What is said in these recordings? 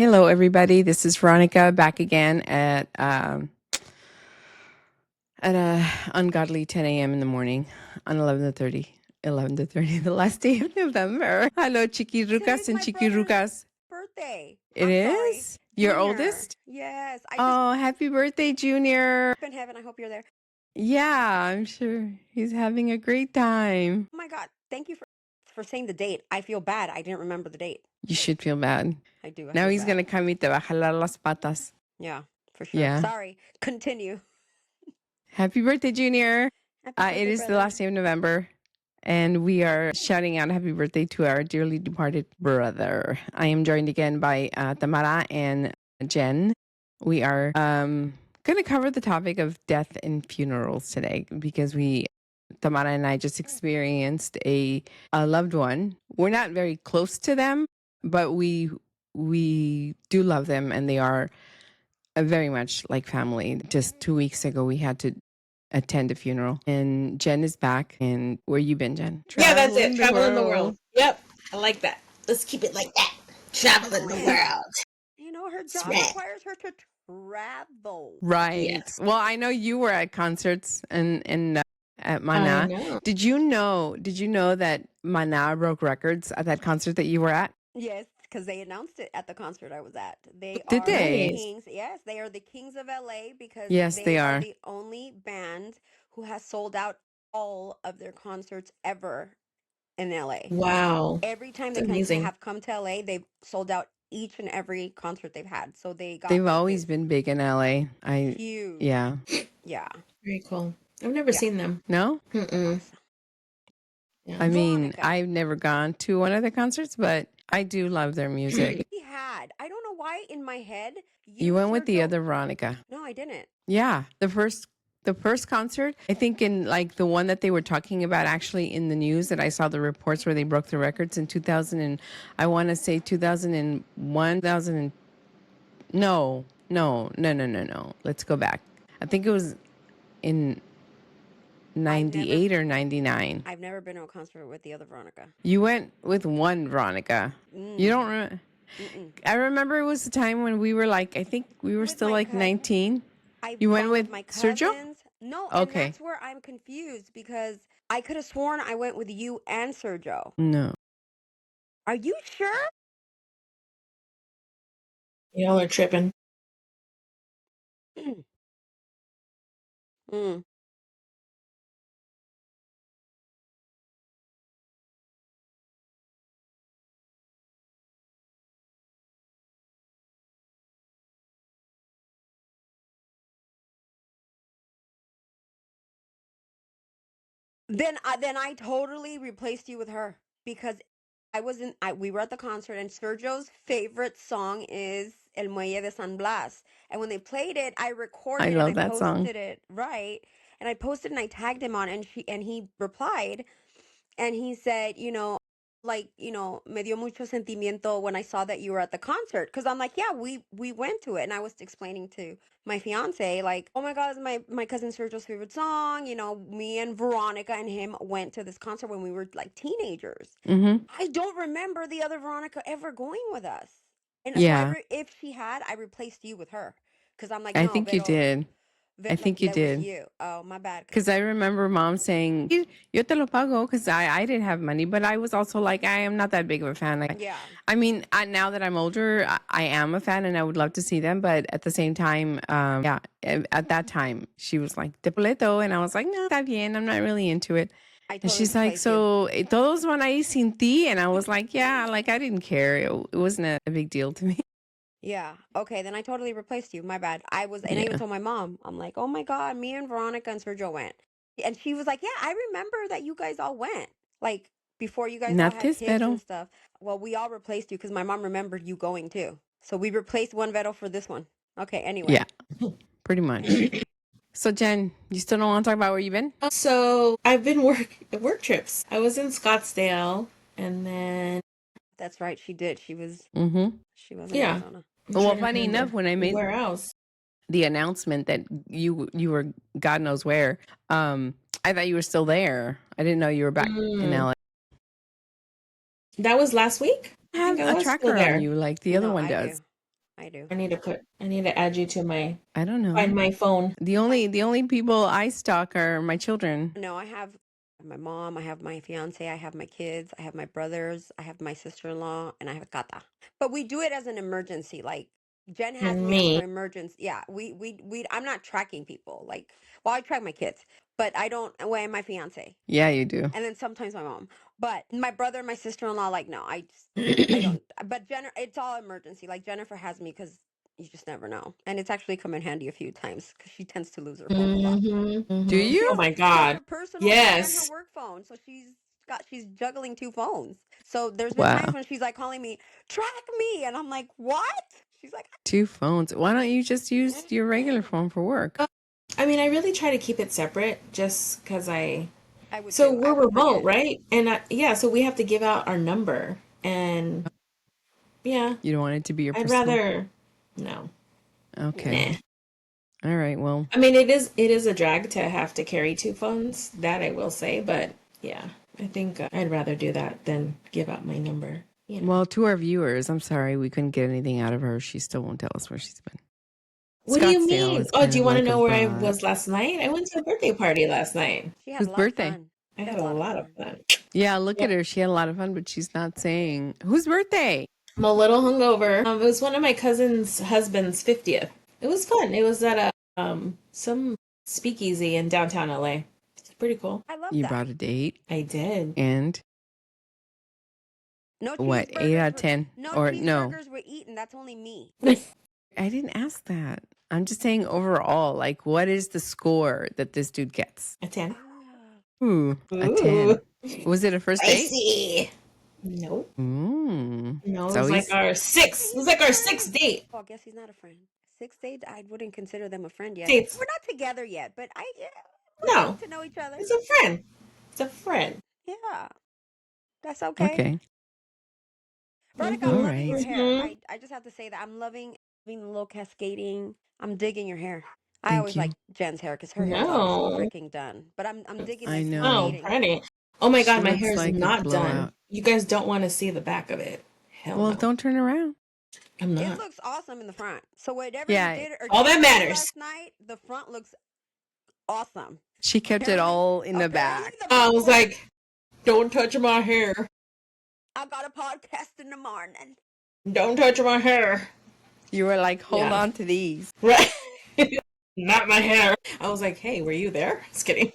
Hello, everybody. This is Veronica back again at a ungodly 10 a.m. in the morning on 11 to 30, the last day of November. Hello, Chiquirucas and Chiquirucas. Birthday. It is your Junior. oldest? Yes. Oh, happy birthday, Junior. In heaven. I hope you're there. Yeah, I'm sure he's having a great time. Oh my God. Thank you for saying the date. I feel bad. I didn't remember the date. You should feel bad. I do. Now he's going to come y te va a jalar las patas. Yeah, for sure. Yeah. Sorry. Continue. Happy birthday, Junior. Happy birthday, It is brother. the last day of November, and we are shouting out happy birthday to our dearly departed brother. I am joined again by Tamara and Jen. We are going to cover the topic of death and funerals today because Tamara and I just experienced a loved one. We're not very close to them, but we do love them, and they are very much like family. Just 2 weeks ago, we had to attend a funeral, and Jen is back. And where you been, Jen? Yeah, that's it. Traveling the world. Yep, I like that. Let's keep it like that. Traveling the world. You know, her job requires her to travel. Right. Yes. Well, I know you were at concerts and at Mana. Did you know that Mana broke records at that concert that you were at? Yes, because they announced it at the concert I was at. They Did are they? the kings. Yes, they are the kings of LA because Yes, they are the only band who has sold out all of their concerts ever in LA. Wow. Every time That's they amazing. have come to LA, they've sold out each and every concert they've had. So they've always been big in LA. Huge. Yeah. Yeah. Very cool. I've never seen them. No? Mm-mm. Yeah. I mean, I've never gone to one of the concerts, but I do love their music. I don't know why in my head you went with the other Veronica. No, I didn't. Yeah, the first concert, I think in like the one that they were talking about actually in the news that I saw the reports where they broke the records in 2000 and I want to say 2001, 2000 no. Let's go back. I think it was in 98 or 99. I've never been to a concert with the other Veronica. You went with one Veronica. You don't remember? I remember it was the time when we were like, I think we were still like 19. You went with my Sergio? No, okay. And that's where I'm confused because I could have sworn I went with you and Sergio. No. Are you sure? Y'all are tripping. Then I totally replaced you with her because we were at the concert and Sergio's favorite song is El Muelle de San Blas. And when they played it, I recorded I love and I that song. posted it. Right. And I posted and I tagged him on and he replied and he said, me dio mucho sentimiento when I saw that you were at the concert. Because I'm like, yeah, we went to it. And I was explaining to my fiance, like, oh my God, it's my cousin Sergio's favorite song. Me and Veronica and him went to this concert when we were like teenagers. Mm-hmm. I don't remember the other Veronica ever going with us. And yeah. So if she had, I replaced you with her. Because I'm like, I think you did. I think you did. You. Oh, my bad. Because I remember mom saying, yo te lo pago, because I didn't have money, but I was also like, I am not that big of a fan. Like, yeah. I mean, now that I'm older, I am a fan and I would love to see them. But at the same time, at that time, she was like, te boleto. And I was like, no, está bien. I'm not really into it. Totally and she's like, so todos van ahí sin ti. And I was like, yeah, like I didn't care. It wasn't a big deal to me. Yeah. Okay. Then I totally replaced you. My bad. I even told my mom, I'm like, oh my God, me and Veronica and Sergio went. And she was like, yeah, I remember that you guys all went. Like before you guys all had kids and stuff. Well, we all replaced you because my mom remembered you going too. So we replaced one Vero for this one. Okay. Anyway. Yeah. Pretty much. So Jen, you still don't want to talk about where you've been? So I've been work trips. I was in Scottsdale and then. That's right. She did. She was. She was in Arizona. Well, funny enough, when I made where else the announcement that you were God knows where, I thought you were still there. I didn't know you were back in LA. That was last week. I have a tracker on you like the other one does. I do. I need to add you to my, I don't know. find my phone. The only people I stalk are my children. No, I have my mom, I have my fiance, I have my kids, I have my brothers, I have my sister-in-law, and I have Kata. But we do it as an emergency. Like Jen has And me as her me. emergency. Yeah, we I'm not tracking people. Like, well, I track my kids, but I don't. Well, and my fiance, Yeah, you do. and then sometimes my mom. But my brother, and my sister-in-law, like, no, I don't. But Jennifer, it's all emergency. Like Jennifer has me because you just never know, and it's actually come in handy a few times because she tends to lose her phone a lot. Do Oh you? my She has God. her personal phone and her Yes. work phone, so she's juggling two phones. So there's been times Wow. when she's like calling me, track me, and I'm like, what? She's like, 2 phones. Why don't you just use your regular phone for work? I mean, I really try to keep it separate just because I would so too. I we're would remote, forget. right? And yeah, so we have to give out our number. And yeah, You don't want it to be your I'd personal? rather, no, Okay. nah. All right. Well, I mean, it is a drag to have to carry two phones, that I will say, but yeah, I think I'd rather do that than give out my number. You know. well, to our viewers, I'm sorry we couldn't get anything out of her. She still won't tell us where she's been. What do you Scottsdale mean? is Oh, kind do you of want to like a know where I broad. was last night? I went to a birthday party last night. She had Whose a lot of birthday? fun. I She had had a a lot of lot of fun. fun. Yeah, look at Yeah. her. She had a lot of fun, but she's not saying whose birthday. I'm a little hungover. It was one of my cousin's husband's 50th. It was fun. It was at some speakeasy in downtown LA. It's pretty cool. I love You that. brought a date I did. and No what, 8 cheeseburgers out of were 10? no Or no? cheeseburgers were eaten. That's only me. I didn't ask that. I'm just saying overall, like, what is the score that this dude gets? A 10. Ooh, a Ooh, 10. Was it a first date? spicy. Nope. Ooh. No, It's it was like always, our sixth. It was like our sixth date. Oh, I guess he's not a friend. Sixth date, I wouldn't consider them a friend yet. Dates. We're not together yet, but we're getting No, to know each other. it's a friend. It's a friend. Yeah, that's okay. okay. Veronica, All I'm loving right. your hair. Mm-hmm. I just have to say that I'm loving the little cascading. I'm digging your hair. I Thank always like you. Jen's hair because her hair is always so No. freaking done. But I'm digging I this Oh, know. cascading. pretty. Oh my She God, my looks hair is like a not done. blowout. You guys don't want to see the back of it. Hell Well, no. don't turn around. I'm It not. looks awesome in the front. So whatever you Yeah, did or All that didn't do matters. last night, the front looks awesome. she kept it Apparently, all in the apparently back. the I back was was. like, don't touch my hair. I got a podcast in the morning. Don't touch my hair. You were like, hold Yeah. on to these. Right. Not my hair. I was like, hey, were you there? Just kidding.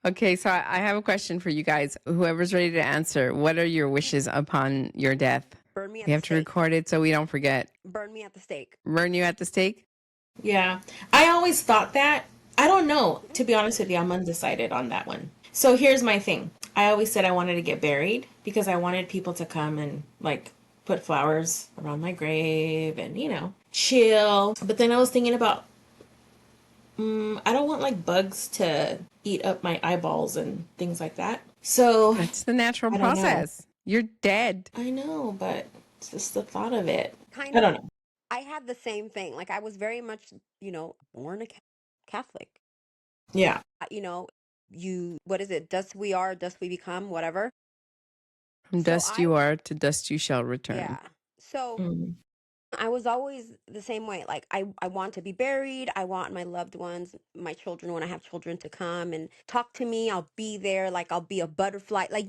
Okay, so I have a question for you guys. Whoever's ready to answer, what are your wishes upon your death? Burn me at We the have to stake. record it so we don't forget. Burn me at the stake. Burn you at the stake? Yeah. I always thought that. I don't know. To be honest with you, I'm undecided on that one. So here's my thing. I always said I wanted to get buried because I wanted people to come and like put flowers around my grave and, chill. But then I was thinking about, I don't want like bugs to eat up my eyeballs and things like that. So That's the natural I don't know. process. You're dead. I know, but it's just the thought of it. Kind I of. don't know. I had the same thing. Like I was very much, born a Catholic. Yeah. You know, what is it? Dust we are, dust we become, whatever. From So dust you are, to dust you shall return. yeah. So Mm. I was always the same way. Like I want to be buried. I want my loved ones, my children, when I have children, to come and talk to me. I'll be there. Like I'll be a butterfly. Like,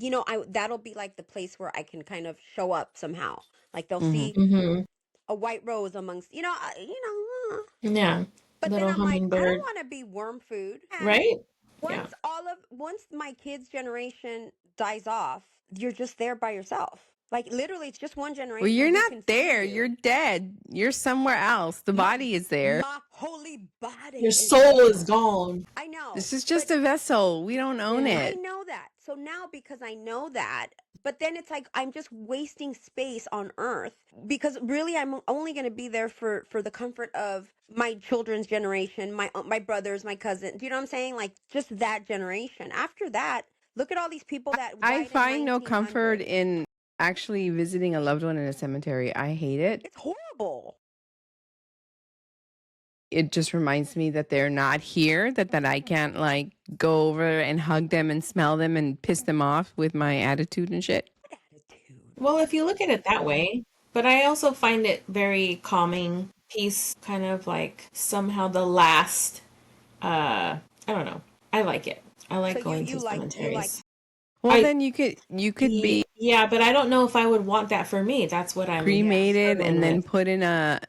that'll be like the place where I can kind of show up somehow. Like they'll see Mm-hmm. a white rose amongst, Yeah. but then Little I'm like, I don't hummingbird. want to be worm food. And Right? Yeah. once my kids' generation dies off, you're just there by yourself. Like literally, it's just one generation. Well, you're who not can see there. you. You're dead. You're somewhere else. The body is there. My holy body. Your is soul is there. gone. I know. This is just but a vessel. We don't own Yeah. I it. know that. So now, because I know that, but then it's like I'm just wasting space on Earth because really I'm only going to be there for the comfort of my children's generation, my brothers, my cousins. Do you know what I'm saying? Like just that generation. After that, look at all these people that I died find in no comfort 1900. in actually visiting a loved one in a cemetery. I hate it. It's horrible. It just reminds me that they're not here, that I can't like go over and hug them and smell them and piss them off with my attitude and shit. What attitude? Well, if you look at it that way, But I also find it very calming, peace, kind of like somehow the last. I don't know. I like it. I So like you going you to like you like cemeteries. Well, I then you could be yeah, but I don't know if I would want that for me. That's what I'm yeah. cremated struggling and then with. put in a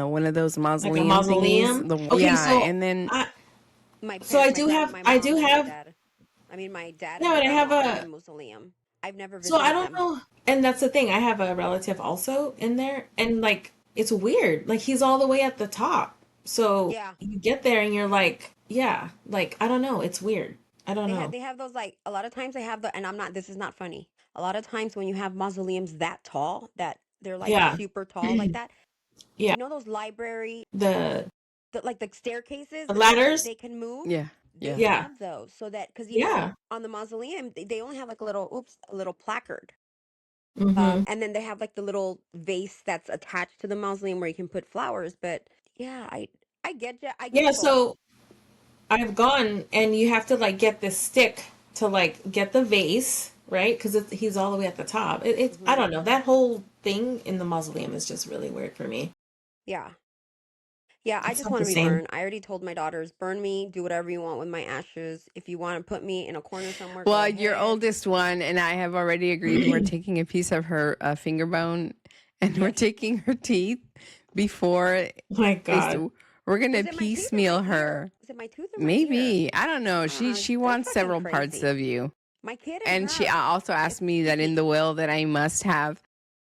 one of those Like a mausoleum thingies. mausoleum. Okay, Yeah, and then I My so I parent, my do grand, have my I mom do and my have dad. I mean, my dad and yeah, my but I have grandma are in a a mausoleum. I've never so I visited don't them. know, and that's the thing. I have a relative also in there, and like it's weird. Like he's all the way at the top. So Yeah, you get there and you're like, yeah, like I don't know, it's weird. I don't know. they have those like a lot of times they have the and I'm not this is not funny. A lot of times when you have mausoleums that tall that they're like Yeah. super tall like that, Yeah. you know those library The like the staircases the that ladders. they can move. yeah, They yeah. Yeah. have those so that because Yeah. on the mausoleum they only have like a little a little placard. Mm-hmm. And then they have like the little vase that's attached to the mausoleum where you can put flowers. But yeah, I get you. I Yeah, get both. so I've gone and you have to like get this stick to like get the vase, right? Because he's all the way at the top. It's I Hmm. don't know. That whole thing in the mausoleum is just really weird for me. Yeah. Yeah, I It's just not want the to be same. burned. I already told my daughters, burn me, do whatever you want with my ashes. If you want to put me in a corner somewhere, go Well, your ahead. oldest one and I have already agreed. We're taking a piece of her finger bone and we're Yes. taking her teeth before My they. God. We're gonna Is it my teeth or my piecemeal ear? her. Is it my tooth or my ear? Maybe I don't know. She They're wants fucking several parts crazy. of you, My kid and and she her. also asked It's me that in the will that I must have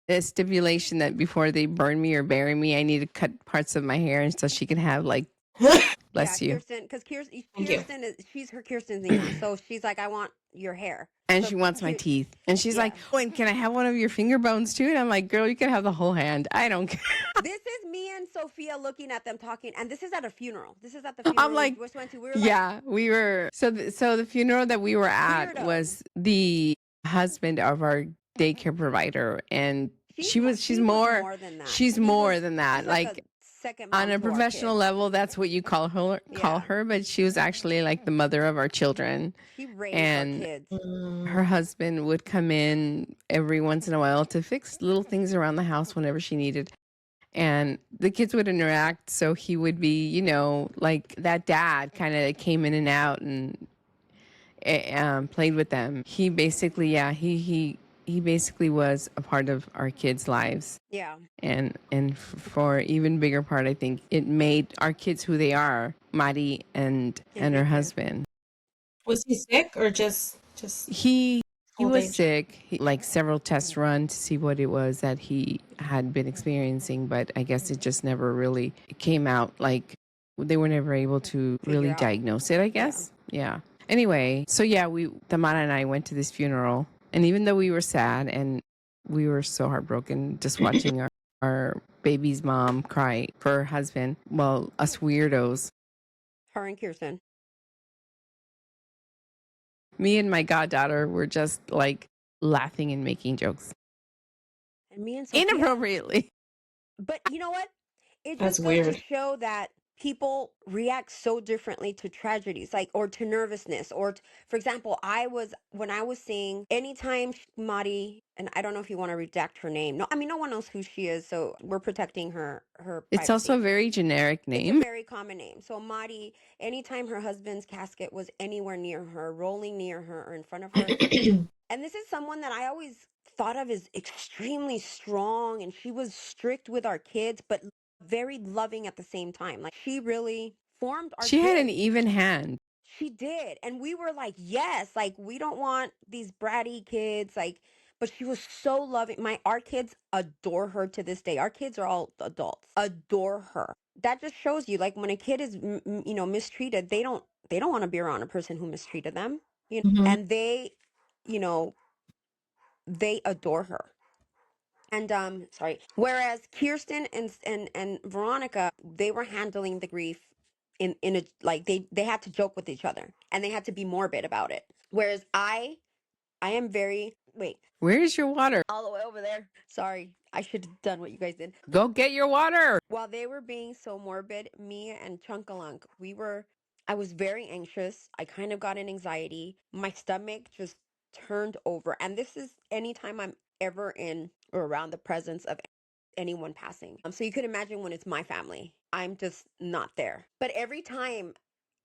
a stipulation that before they burn me or bury me, I need to cut parts of my hair, and so she can have like yeah, bless you. Kirsten, because Thank you. Kirsten is she's her Kirsten's Nina, so she's like, I want your hair. And So she wants my teeth. And she's like, yeah, oh, and can I have one of your finger bones too? And I'm like, girl, you can have the whole hand. I don't care. this is me and Sophia looking at them talking, and this is at a funeral. This is at the I'm funeral we like, just went to. We were like, yeah, we were. So the funeral that we were at weirdo. was the husband of our daycare provider. And she's She was more, more than that. she's more than She's that. like a Like second on mom a to our professional kids. level, that's what you call Yeah, her. But she was actually like the mother of our children. she raised our And kids. Mm, her husband would come in every once in a while to fix little things around the house whenever she needed. And the kids would interact. So he would be, like that dad kind of came in and out and played with them. He basically, yeah, he basically was a part of our kids' lives. Yeah, And for even bigger part, I think it made our kids who they are, Mari and her Enrique. husband. was he sick or just He old was age? sick, like several tests run to see what it was that he had been experiencing, but I guess it just never really came out. Like they were never able to Figure really out. diagnose it, I Yeah. guess. Yeah. Anyway, so yeah, Tamara and I went to this funeral, and even though we were sad and we were so heartbroken just watching our baby's mom cry for her husband, well, us weirdos, Her and Kirsten. me and my goddaughter were just like laughing and making jokes And me and Sophia. inappropriately. But you know what? It That's just goes to weird. show that people react so differently to tragedies, like or to nervousness, for example, when I was seeing anytime Mari, and I don't know if you want to redact her name. No, I mean no one knows who she is, so we're protecting her It's also a privacy. very generic It's a name. very common name. So Mari, anytime her husband's casket was anywhere near her, rolling near her or in front of her, and this is someone that I always thought of as extremely strong, and she was strict with our kids, but very loving at the same time. Like she really formed our She had an kids. even hand. She did. And we were like, yes, like we don't want these bratty kids. Like, but she was so loving. Our kids adore her to this day. Our kids are all adults, adore her. That just shows you, like, when a kid is, mistreated, they don't want to be around a person who mistreated them. Hmm. And you know, they adore her. And sorry. Whereas Kirsten and Veronica, they were handling the grief in a like they had to joke with each other and they had to be morbid about it. Whereas I am very wait, Where's your water? all the way over there. Sorry, I should have done what you guys did. Go get your water. While they were being so morbid, me and Chunkalunk, I was very anxious. I kind of got an anxiety. My stomach just turned over. And this is anytime I'm ever in or around the presence of. anyone passing. So you could imagine when it's my family, I'm just not there. But every time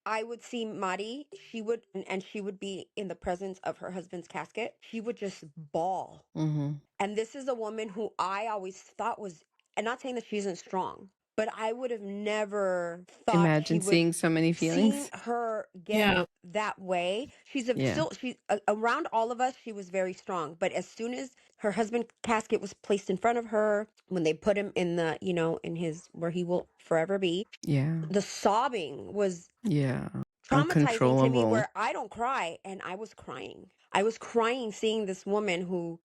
I would see Mari, she would be in the presence of her husband's casket, she would just bawl. Mm-hmm. And this is a woman who I always thought was, and not saying that she isn't strong, but I would have never thought she Imagine would. seeing so many Seeing feelings. her get Yeah. that way, Yeah. she's around all of us. She was very strong, but as soon as her husband casket was placed in front of her, when they put him in the, in his where he will forever be, Yeah. the sobbing was Yeah. traumatizing to me, Uncontrollable. where I don't cry, and I was crying. I was crying seeing this woman who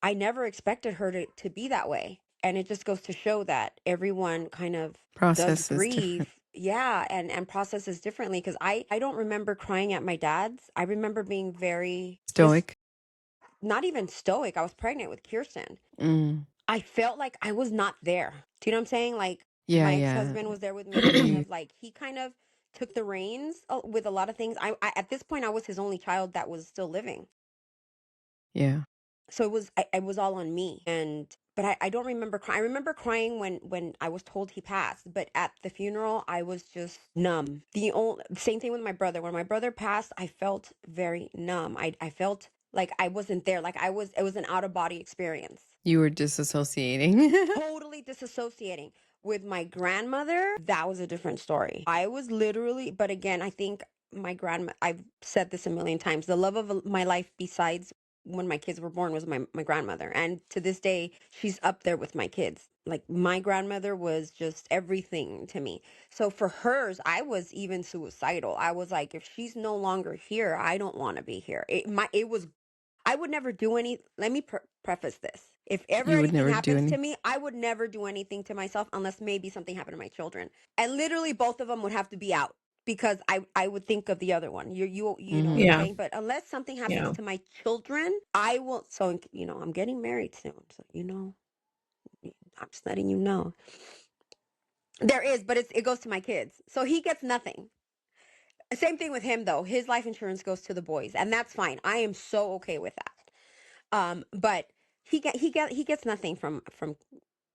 I never expected her to be that way. And it just goes to show that everyone kind of does Process is different. grieve. Yeah, and processes differently. Because I don't remember crying at my dad's. I remember being very just Stoic. not even stoic. I was pregnant with Kirsten. Mm. I felt like I was not there. Do you know what I'm saying? Like Yeah, my yeah. ex-husband was there with me, kind of like he kind of took the reins with a lot of things. I at this point I was his only child that was still living. Yeah. So it was all on me. And but I don't remember crying. I remember crying when I was told he passed, but at the funeral I was just numb. The only same thing with my brother. When my brother passed, I felt very numb. I felt like I wasn't there. Like it was an out of body experience. You were disassociating. Totally disassociating. With my grandmother, that was a different story. I was literally, but again, I think my grandma, I've said this a million times, the love of my life besides when my kids were born was my grandmother. And to this day, she's up there with my kids. Like my grandmother was just everything to me. So for hers, I was even suicidal. I was like, if she's no longer here, I don't want to be here. It was I would never do any. Let me preface this. If ever You would anything never do happens to any. me, I would never do anything to myself unless maybe something happened to my children. And literally both of them would have to be out because I would think of the other one. You know what I'm Mm-hmm. Yeah. saying? But unless something happens Yeah. to my children, I will. So I'm getting married soon. So I'm just letting you know. There is, but it goes to my kids. So he gets nothing. Same thing with him though. His life insurance goes to the boys, and that's fine. I am so okay with that. But he gets nothing from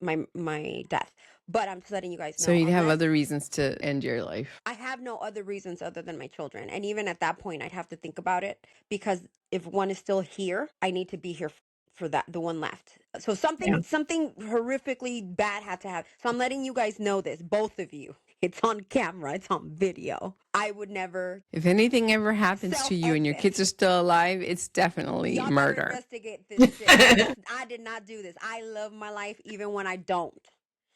my death. But I'm just letting you guys So know, you'd have unless other reasons to end your life. I have no other reasons other than my children. And even at that point, I'd have to think about it because if one is still here, I need to be here for that the one left. So Yeah. something horrifically bad had to happen. So I'm letting you guys know this, both of you. It's on camera, it's on video. I would never If anything ever happens to you and your kids are self-exit. still alive, it's definitely Y'all better murder. investigate this shit. I did not do this. I love my life even when I don't.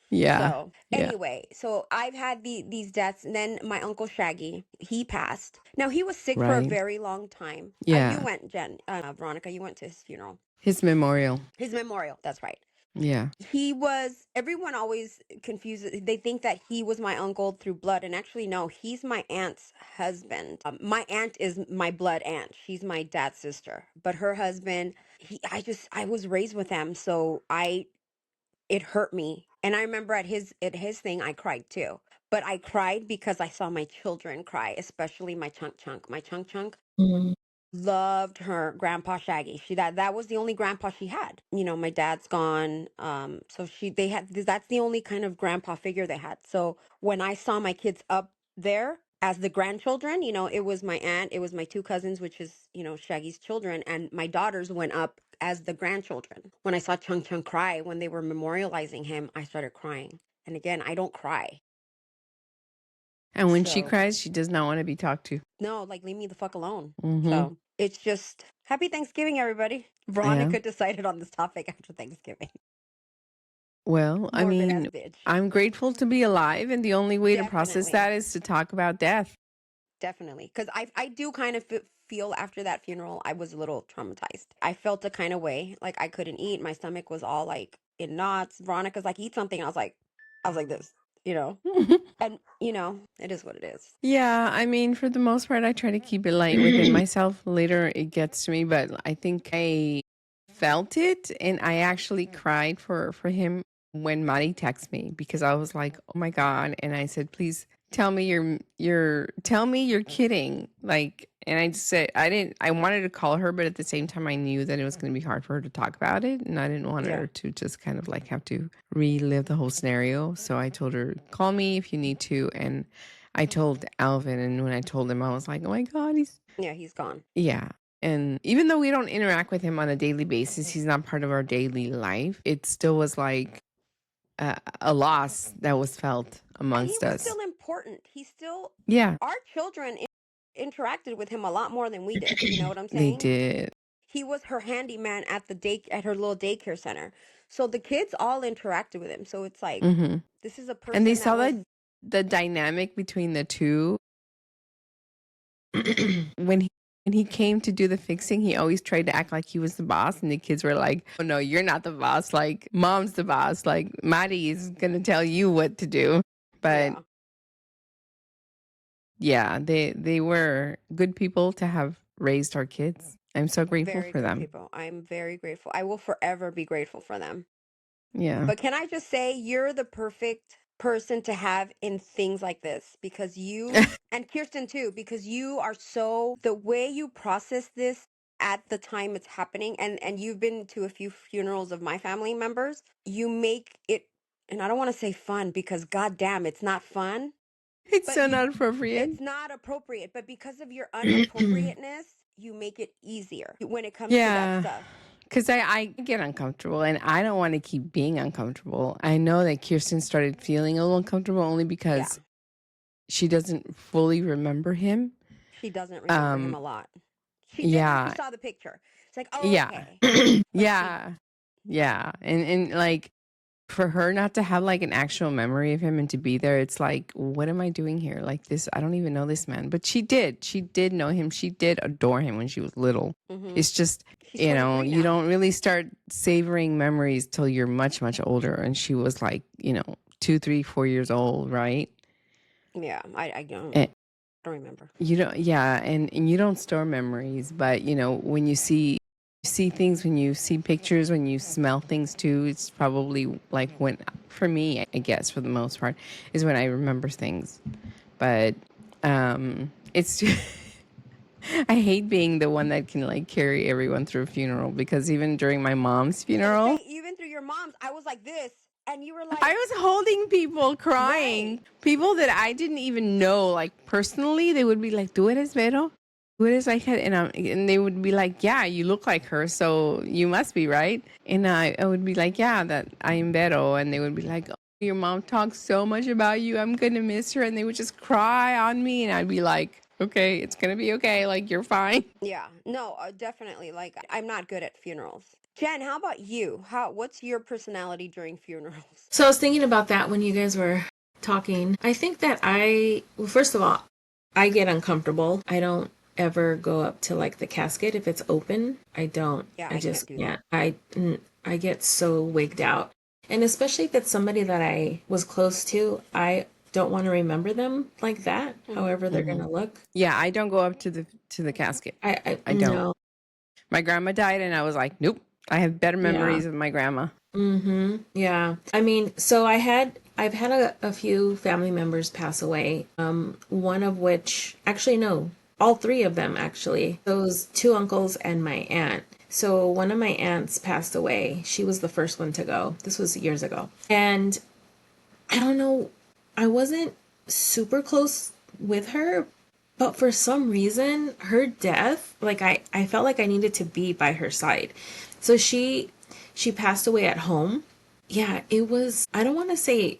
Yeah. So Yeah. anyway, so I've had these deaths, and then my uncle Shaggy, he passed. Now he was sick for a Right. very long time. You Yeah. went, Jen, Veronica. You went to his funeral, His memorial. his memorial. That's right. Yeah. He was. Everyone always confuses. They think that he was my uncle through blood, and actually, no. He's my aunt's husband. My aunt is my blood aunt. She's my dad's sister, but her husband. I was raised with them, so it hurt me. And I remember at his thing I cried too. But I cried because I saw my children cry, especially my chunk chunk. My chunk chunk Mhm. loved her grandpa Shaggy. That was the only grandpa she had. My dad's gone. So they had that's the only kind of grandpa figure they had. So when I saw my kids up there as the grandchildren, it was my aunt, it was my two cousins, which is, Shaggy's children, and my daughters went up as the grandchildren. When I saw Chung Chung cry when they were memorializing him, I started crying. And again, I don't cry. And when she So cries, she does not want to be talked to. no, like leave me the fuck alone. Mm-hmm. So it's just happy Thanksgiving, everybody. Yeah. Veronica decided on this topic after Thanksgiving. Well, I Morbid ass mean, bitch. I'm grateful to be alive, and the only way to process Definitely. that is to talk about death. Definitely. Because I do kind of feel after that funeral, I was a little traumatized. I felt a kind of way. Like I couldn't eat. My stomach was all like in knots. Veronica's like, eat something. I was like this, and it is what it is. Yeah, I mean, for the most part, I try to keep it light within myself. Later, it gets to me, but I think I felt it, and I actually cried for him when Mari texted me because I was like, "Oh my God!" And I said, "Please tell me you're kidding. Like, and I just said, I wanted to call her, but at the same time, I knew that it was going to be hard for her to talk about it. And I didn't want Yeah. her to just kind of like have to relive the whole scenario. So I told her, call me if you need to. And I told Alvin, and when I told him, I was like, oh my God, He's gone. yeah. And even though we don't interact with him on a daily basis, he's not part of our daily life. It still was like a loss that was felt And he amongst was us. still important. Yeah, Our children interacted with him a lot more than we did. You know what I'm they saying? did. He was her handyman at her little daycare center. So the kids all interacted with him. So it's like, Hmm. this is a And they person that saw was, the dynamic between the two. when he when he came to do the fixing, he always tried to act like he was the boss, and the kids were like, "Oh no, you're not the boss. Like mom's the boss. Like Maddie is gonna tell you what to do." But yeah, yeah, they were good people to have raised our kids. I'm so grateful very for good them. people. I'm very grateful. I will forever be grateful for them. Yeah. But can I just say, you're the perfect person to have in things like this, because you, and Kirsten too, because you are so, the way you process this at the time it's happening, and you've been to a few funerals of my family members, you make it, and I don't want to say fun, because goddamn, it's not fun, It's but so not appropriate. it's not appropriate. But because of your unappropriateness, you make it easier when it comes to that Yeah. stuff. Because I get uncomfortable, and I don't want to keep being uncomfortable. I know that Kirsten started feeling a little uncomfortable only Yeah. because she doesn't fully remember him. She doesn't remember him a Um, lot. She did when she yeah, saw the picture. It's like, oh, yeah, okay. But she, yeah, yeah. And like for her not to have like an actual memory of him and to be there, it's like, what am I doing here? Like this, I don't even know this man. But she did. She did know him. She did adore him when she was little. It's just, she's 23 you now. don't really start savoring memories till you're much, much older. And she was like, 2, 3, 4 years old, right? Yeah, I And don't remember. you don't, yeah, and you don't store memories, but when you see things, when you see pictures, when you smell things too, it's probably like when, for me, I guess for the most part, is when I remember things. But it's I hate being the one that can like carry everyone through a funeral, because even during my mom's I was gonna funeral, say, even through your mom's, I was like this, and you were like, I was holding people crying. right. People that I didn't even know, like personally, they would be like, "Tú eres Vero? Tú eres la hija?" And they would be like, "Yeah, you look like her, so you must be, right?" And I would be like, "Yeah, that I am Vero." And they would be like, "Oh, your mom talks so much about you. I'm gonna miss her." And they would just cry on me, and I'd be like, "Okay, it's gonna be okay. Like you're fine." Yeah, no, definitely. Like, I'm not good at funerals. Jen, how about you? What's your personality during funerals? So I was thinking about that when you guys were talking. I think that well, first of all, I get uncomfortable. I don't ever go up to like the casket if it's open. I don't. Yeah, I I can't just do can't. that. I get so wigged out. And especially if it's somebody that I was close to, I don't want to remember them like that, however they're going to look. Yeah, I don't go up to the casket. I I don't. no. My grandma died, and I was like, "Nope. I have better Yeah. memories of my grandma." Mm-hmm. Yeah. I mean, so I've had a few family members pass away. One of which, actually, no, all three of them actually. Those two uncles and my aunt. So one of my aunts passed away. She was the first one to go. This was years ago. And I don't know, I wasn't super close with her, but for some reason, her death, like I felt like I needed to be by her side. So she passed away at home. Yeah, it was, I don't want to say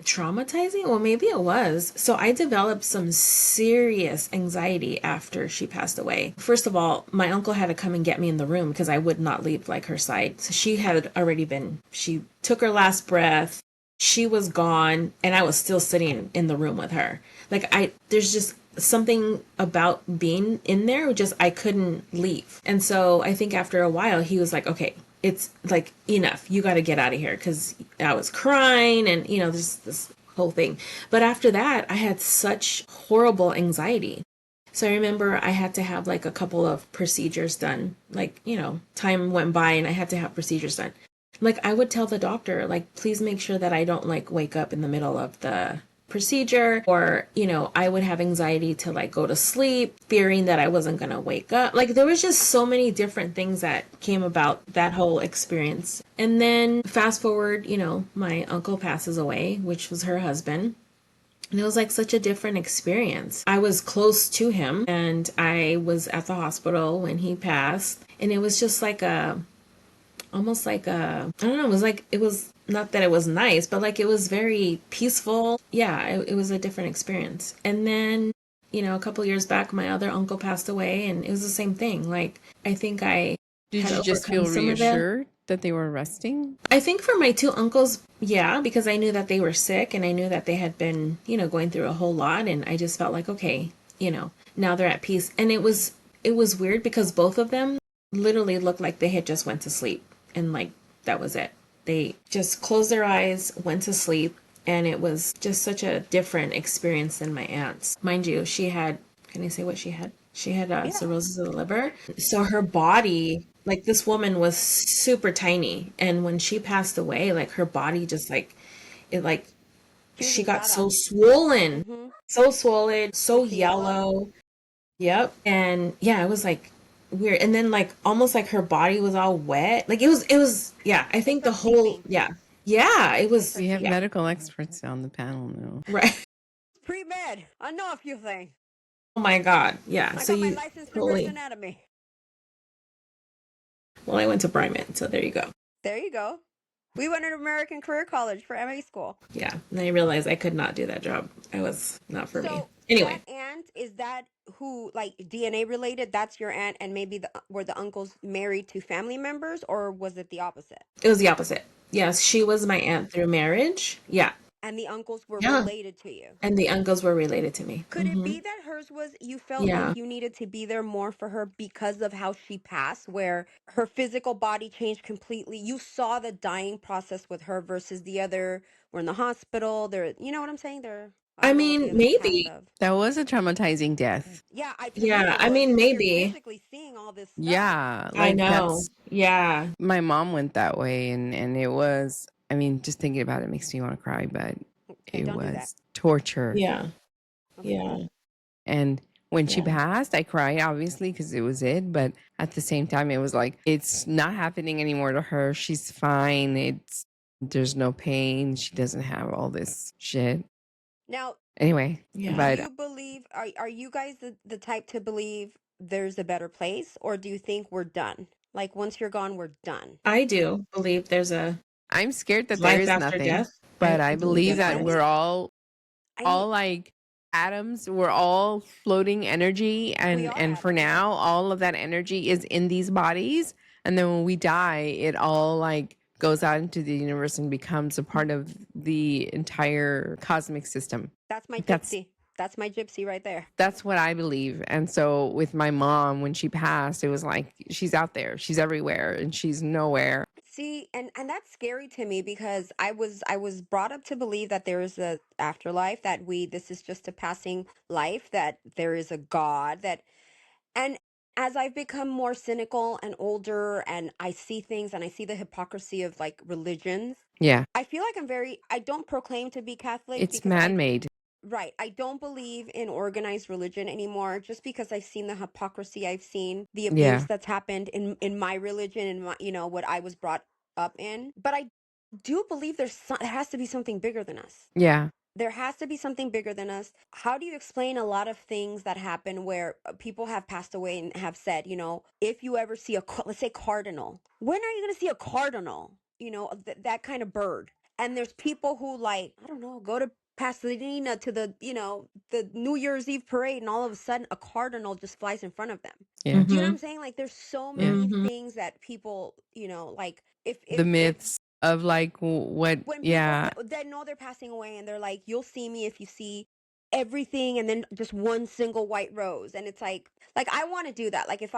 traumatizing. Well, maybe it was. So I developed some serious anxiety after she passed away. First of all, my uncle had to come and get me in the room because I would not leave like her side. So she had already been, she took her last breath. She was gone and I was still sitting in the room with her. Like there's just something about being in there, just I couldn't leave. And so I think after a while he was like, okay, it's like enough, you got to get out of here, because I was crying and this whole thing. But after that I had such horrible anxiety. So I remember I had to have like a couple of procedures done, like time went by and I had to have procedures done. Like I would tell the doctor, like, please make sure that I don't like wake up in the middle of the procedure, or I would have anxiety to like go to sleep, fearing that I wasn't going to wake up. Like there was just so many different things that came about that whole experience. And then fast forward, my uncle passes away, which was her husband. And it was like such a different experience. I was close to him and I was at the hospital when he passed. And it was just like almost like I don't know, it was not that it was nice, but like it was very peaceful. Yeah, it was a different experience. And then, a couple years back, my other uncle passed away and it was the same thing. Like, I think I Did had you just overcome feel some of the. reassured that they were resting? I think for my two uncles, yeah, because I knew that they were sick and I knew that they had been, going through a whole lot, and I just felt like, okay, now they're at peace. And it was weird because both of them literally looked like they had just went to sleep, and like that was it. They just closed their eyes, went to sleep, and it was just such a different experience than my aunt's. Mind you, she had, can I say what she had? She had Yeah. cirrhosis of the liver. So her body, like this woman was super tiny. And when she passed away, like her body just like, it like, She was she got hinchada. so swollen, Mm-hmm. so swollen, so Like yellow. yellow. Yep. And yeah, it was like weird. And then like almost like her body was all wet. Like it was, yeah, I think It's the like whole, seeping. yeah. Yeah, it It's like was, her We have yeah, seeping. medical experts on the panel now. right. Pre-med. I know a few things. Oh my God. Yeah. I So got my you license in Grey's totally, Anatomy. well, I went to Bryman. So there you go. There you go. We went to American Career College for MA school. Yeah. And I realized I could not do that job. It was not for me. So Anyway, that aunt, is that who, like, DNA related? That's your aunt, and maybe were the uncles married to family members, or was it the opposite? it was the opposite. Yes, she was my aunt through marriage. Yeah. And the uncles were Yeah. related to you. And the uncles were related to me. Could it be that hers was, you felt Yeah. like you needed to be there more for her because of how she passed, where her physical body changed completely? You saw the dying process with her versus the other were in the hospital. They're, you know what I'm saying? They're, I I don't know what the mean, other path maybe. of. That was a traumatizing death. Yeah, to me Yeah. it I was, mean, because you're maybe. physically seeing all this stuff. Yeah, I like know. that's Yeah. my mom went that way, and it was. I mean, just thinking about it makes me want to cry, but Okay, it don't do that. was torture. Yeah. Of Yeah. course. And when she Yeah. passed, I cried obviously because it was it, but at the same time, it was like it's not happening anymore to her. She's fine. There's no pain. She doesn't have all this shit. Now, Anyway, Yeah. do but you believe, are you guys the type to believe there's a better place, or do you think we're done? Like, once you're gone, we're done. I do believe there's a I'm scared that there life is after nothing. death. I But I believe believe that's that right. we're all I mean, like atoms. We're all floating energy, we and are for atoms. now, all of that energy is in these bodies. And then when we die, it all like goes out into the universe and becomes a part of the entire cosmic system. That's my That's gypsy. That's my gypsy right there. that's what I believe. And so with my mom, when she passed, it was like she's out there, she's everywhere, and she's nowhere. See, and that's scary to me, because I was brought up to believe that there is a afterlife, that this is just a passing life, that there is a God, that, and as I've become more cynical and older, and I see things and I see the hypocrisy of like religions, Yeah, I feel like I don't proclaim to be Catholic it's because man-made. right, I don't believe in organized religion anymore, just because I've seen the hypocrisy, I've seen the abuse Yeah, that's happened in my religion, and my, what I was brought up in. But I do believe there has to be something bigger than us. yeah, There has to be something bigger than us. How do you explain a lot of things that happen where people have passed away and have said, if you ever see let's say cardinal, when are you going to see a cardinal? That kind of bird. And there's people who, like, I don't know, go to Pasadena to the New Year's Eve parade, and all of a sudden a cardinal just flies in front of them. yeah, Do you know what Mm-hmm. I'm saying? Like, there's so yeah. many Mm-hmm. things that people, like, The if myths of like what, when people yeah, that know they're passing away, and they're like, you'll see me if you see everything, and then just one single white rose, and it's like I want to do that. Like, if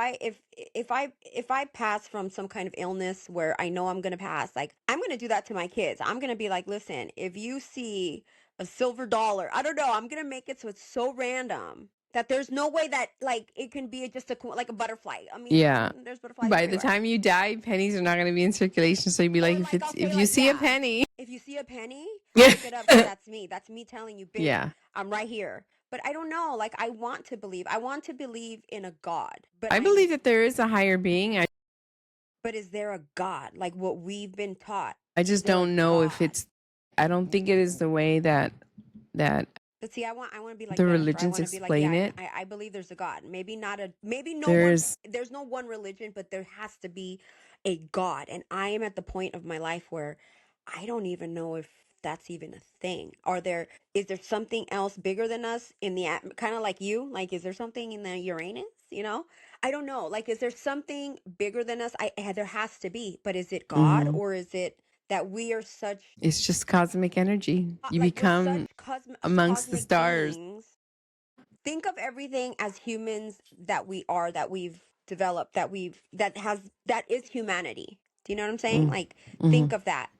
I pass from some kind of illness where I know I'm gonna pass, like, I'm gonna do that to my kids. I'm gonna be like, listen, if you see a silver dollar, I don't know, I'm gonna make it so it's so random That there's no way that like it can be just like a butterfly. I mean, Yeah. there's butterflies By the everywhere. time you die, pennies are not going to be in circulation. So you'd be like, Or like I'll say if you like, see a yeah, penny, if you see a penny, Yeah. pick it up because that's me. That's me telling you, bitch, yeah, I'm right here. But I don't know. Like I want to believe. I want to believe in a God. But I believe that there is a higher being. but is there a God? Like what we've been taught? I Is just there a don't know if God? it's. I don't think it is the way that But see, I want to be like the Jennifer. I religions want to be like, yeah, explain it. I believe there's a God. Maybe not a, maybe no one, There's there's no one religion, but there has to be a God. And I am at the point of my life where I don't even know if that's even a thing. Is there something else bigger than us in the, kind of like you? Like, is there something in the Uranus? You know? I don't know. Like, is there something bigger than us? There has to be, but is it God mhm. or is it that we are such It's just cosmic energy. You like we're such become amongst the cosmic stars. beings. Think of everything as humans that we are, that we've developed, that is humanity. Do you know what I'm saying? Mm, Like hmm. think of that.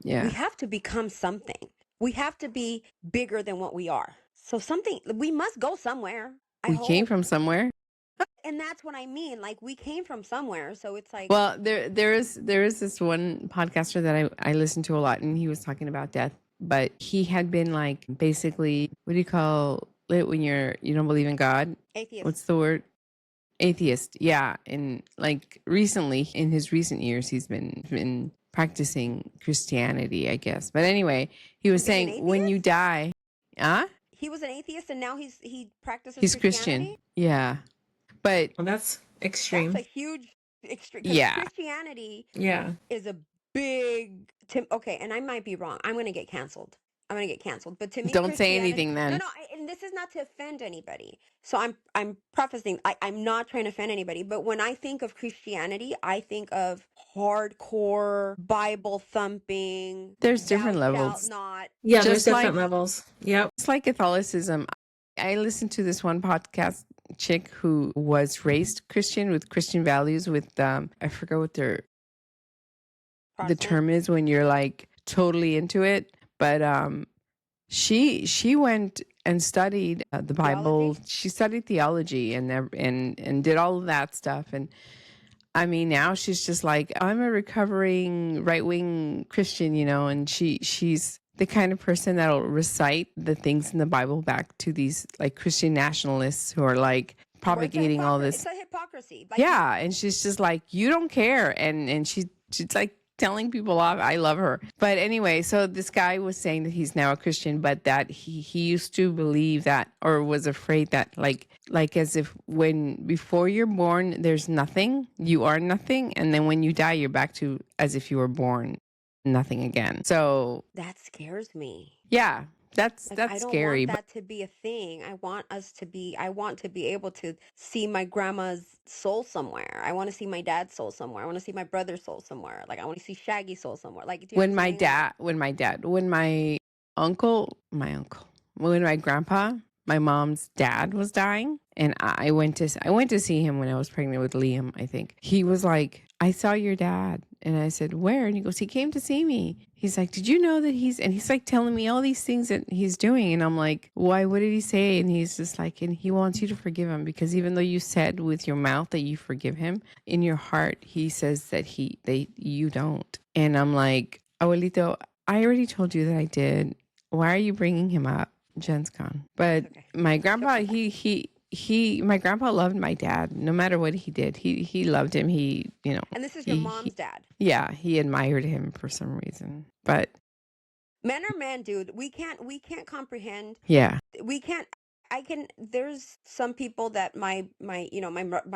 We Yeah, have to become something. We have to be bigger than what we are. So something, we must go somewhere. I we came hope. from somewhere. And that's what I mean. Like we came from somewhere. So it's like, Well, there is this one podcaster that I listen to a lot, and he was talking about death, but he had been like basically, what do you call it when you don't believe in God? atheist. What's the word? Atheist. Yeah, and like recently, in his recent years, he's been practicing Christianity, I guess. But anyway, he was He's an saying when you atheist? die, He was an atheist and now he practices he's Christian. Christianity? Yeah, but Well, that's That's a extreme. huge extreme because yeah, Christianity Yeah. is a big okay, and I might be wrong. I'm gonna get canceled. I'm gonna get canceled. But to me, don't say Christianity, anything no, then. no, and this is not to offend anybody. So I'm prefacing. I'm not trying to offend anybody. But when I think of Christianity, I think of hardcore Bible thumping. There's Thou different shalt levels. not. Yeah, there's Just like different levels. Yep. It's like Catholicism. I listened to this one podcast chick who was raised Christian with Christian values with I forgot what the Protestant term is when you're like totally into it, but she went and studied the Bible. theology. She studied theology and did all of that stuff. And I mean, now she's just like, I'm a recovering right-wing Christian, and she's the kind of person that'll recite the things in the Bible back to these like Christian nationalists who are like Where propagating all it's this. a hypocrisy. Like Yeah, and she's just like, you don't care, and she's like telling people off. I love her. But anyway, so this guy was saying that he's now a Christian, but that he used to believe that, or was afraid that like as if when before you're born there's nothing, you are nothing, and then when you die you're back to as if you were born nothing again. So that scares me. yeah, that's Like I that's don't want scary. But that to be a thing. I want to be able to see my grandma's soul somewhere. I want to see my dad's soul somewhere. I want to see my brother's soul somewhere. Like I want to see Shaggy's soul somewhere. Like do you know what when I'm my saying? Like dad, when when my grandpa, my mom's dad was dying, and I went to see him when I was pregnant with Liam, I think. He was like, I saw your dad. And I said, where? And he goes, he came to see me. He's like, did you know that he's like telling me all these things that he's doing. And I'm like, why? What did he say? And he's just like, and he wants you to forgive him because even though you said with your mouth that you forgive him, in your heart, he says that you don't. And I'm like, abuelito, I already told you that I did. Why are you bringing him up? Jen's gone. it's But okay. my She'll grandpa, come back. my grandpa loved my dad no matter what he did. He loved him. And this is your He mom's dad. yeah, he admired him for some reason. But Men are men, dude. We can't comprehend. yeah. We can't I can there's some people that my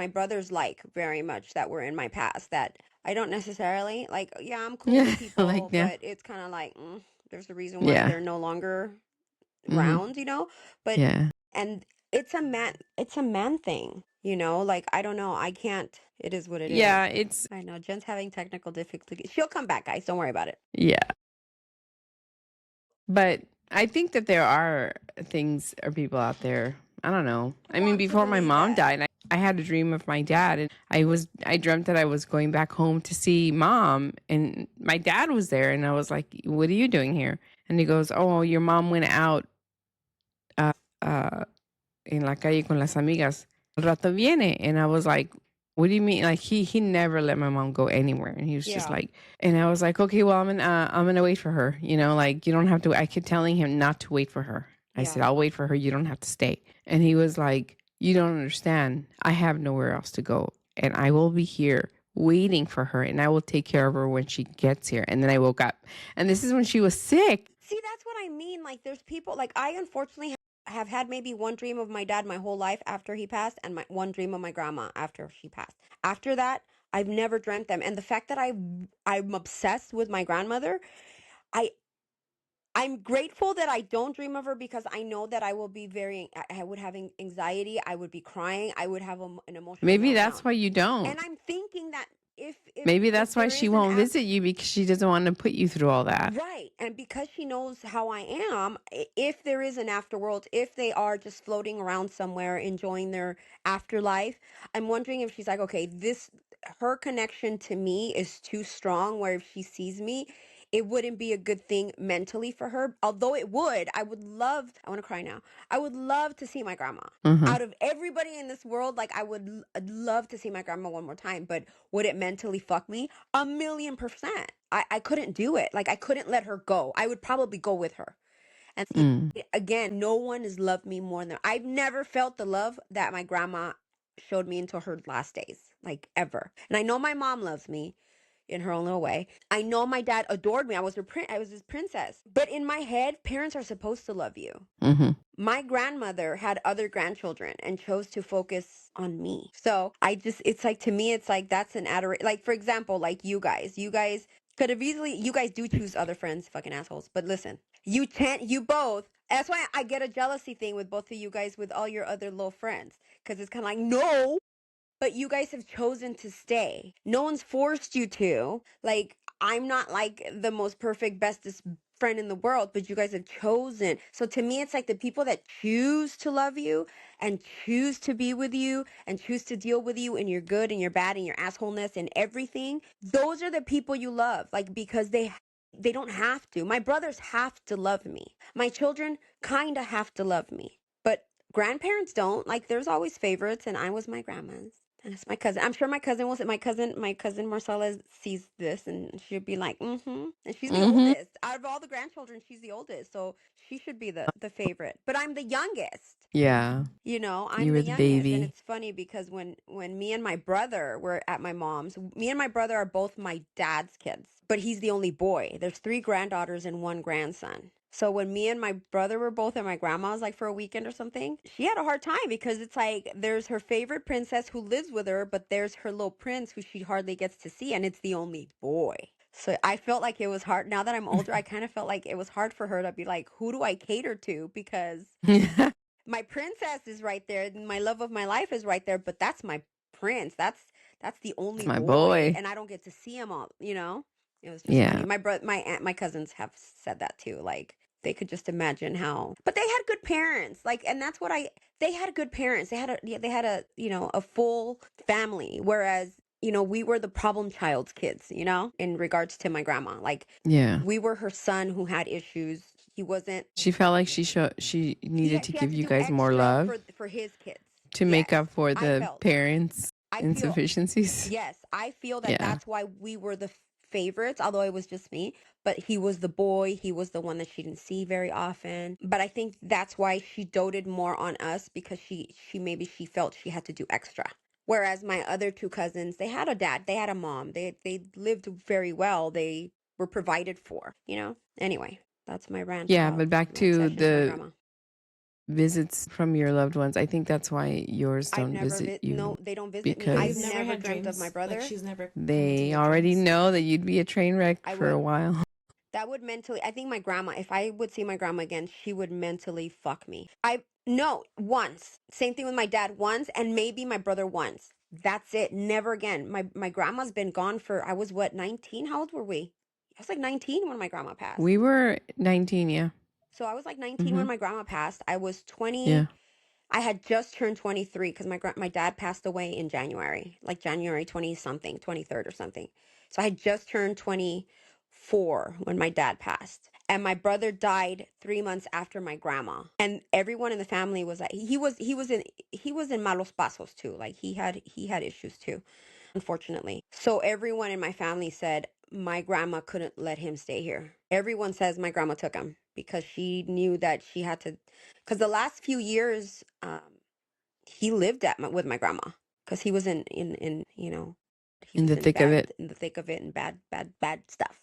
brothers like very much that were in my past that I don't necessarily like. Yeah, I'm cool Yeah, with like people, yeah. but it's kind of like there's a reason why Yeah. they're no longer Mhm. around, but Yeah. and it's a man thing, like I don't know, I can't, it is what it is. Yeah, it's I know Jen's having technical difficulties. She'll come back, guys, don't worry about it. yeah. But I think that there are things or people out there. I don't know. I I mean, want to before my believe mom that. died, I had a dream of my dad, and I dreamt that I was going back home to see mom, and my dad was there, and I was like, "What are you doing here?" And he goes, "Oh, your mom went out en la calle con las amigas. Al rato viene. And I was like, what do you mean? Like he never let my mom go anywhere. And he was just like, and I was like, okay, well, I'm gonna wait for her. You know, like you don't have to. I kept telling him not to wait for her. I said, I'll wait for her. You don't have to stay. And he was like, you don't understand. I have nowhere else to go. And I will be here waiting for her. And I will take care of her when she gets here. And then I woke up. And this is when she was sick. See, that's what I mean. Like, there's people, like, I unfortunately have had maybe one dream of my dad my whole life after he passed, and my one dream of my grandma after she passed. After that, I've never dreamt them. And the fact that I'm obsessed with my grandmother, I I'm grateful that I don't dream of her because I know that I will be I would have anxiety. I would be crying. I would have an emotional Maybe meltdown. that's why you don't. And I'm thinking that if Maybe that's why there she is an won't visit you, because she doesn't want to put you through all that. Right. And because she knows how I am, if there is an afterworld, if they are just floating around somewhere enjoying their afterlife, I'm wondering if she's like, okay, her connection to me is too strong, where if she sees me, it wouldn't be a good thing mentally for her. Although it would, I want to cry now. I would love to see my grandma. Out of everybody in this world, like I'd love to see my grandma one more time, but would it mentally fuck me? 1,000,000%. I couldn't do it. Like I couldn't let her go. I would probably go with her. And see, again, no one has loved me more than I've never felt the love that my grandma showed me until her last days, like ever. And I know my mom loves me in her own little way. I know my dad adored me. I was his princess. But in my head, parents are supposed to love you. My grandmother had other grandchildren and chose to focus on me. So it's like, to me, it's like that's an adoration. Like, for example, like you guys could have easily, you guys do choose other friends, fucking assholes. But listen, you both, that's why I get a jealousy thing with both of you guys with all your other little friends. Because it's kind of like, no, but you guys have chosen to stay. No one's forced you to. Like, I'm not like the most perfect, bestest friend in the world, but you guys have chosen. So to me, it's like the people that choose to love you and choose to be with you and choose to deal with you in your good and your bad and your assholeness and everything. Those are the people you love. Like, because they don't have to. My brothers have to love me. My children kind of have to love me. But grandparents don't. Like, there's always favorites, and I was my grandma's. And it's my cousin. I'm sure my cousin will say, my cousin Marcella sees this, and she'll be like, mm-hmm. And she's the oldest. Out of all the grandchildren, she's the oldest. So she should be the favorite. But I'm the youngest. Yeah. You know, I'm You the were the youngest. baby. And it's funny because when me and my brother were at my mom's, me and my brother are both my dad's kids, but he's the only boy. There's 3 granddaughters and 1 grandson. So when me and my brother were both at my grandma's, like for a weekend or something, she had a hard time because it's like there's her favorite princess who lives with her, but there's her little prince who she hardly gets to see, and it's the only boy. So I felt like it was hard. Now that I'm older, I kind of felt like it was hard for her to be like, who do I cater to? Because my princess is right there, and my love of my life is right there, but that's my prince. That's the only my boy, boy. and I don't get to see him all, you know? It was just funny. My cousins have said that too. Like, they could just imagine how, but they had good parents. Like, and that's what they had good parents. They had a, a full family. Whereas, we were the problem child's kids, in regards to my grandma. Like, we were her son who had issues. He wasn't. She felt like she needed to give you guys more love for his kids to make up for the parents' insufficiencies. Yes, I feel that that's why we were the favorites, although it was just me. But he was the boy. He was the one that she didn't see very often. But I think that's why she doted more on us, because she felt she had to do extra. Whereas my other 2 cousins, they had a dad, they had a mom, they lived very well, they were provided for. Anyway, that's my rant. Yeah, about but back my to obsession with my the grandma. visits from your loved ones. I think that's why yours don't visit you. No, they don't visit me. Because I've never dreamt of my brother. Like, she's never. they already know that you'd be a train wreck for a while. That would mentally, I think my grandma, if I would see my grandma again, she would mentally fuck me. Once. Same thing with my dad once, and maybe my brother once. That's it. Never again. My grandma's been gone for, I was what, 19? How old were we? I was like 19 when my grandma passed. We were 19, yeah. So I was like 19 when my grandma passed. I was 20. Yeah. I had just turned 23 because my dad passed away in January, like January 20 something, 23rd or something. So I had just turned 24 when my dad passed. And my brother died 3 months after my grandma. And everyone in the family was like, he was in malos pasos too. Like he had issues too, unfortunately. So everyone in my family said my grandma couldn't let him stay here. Everyone says my grandma took him because she knew that she had to. Because the last few years, he lived with my grandma because he was in he In was the in thick of bad it. in the thick of it and bad stuff.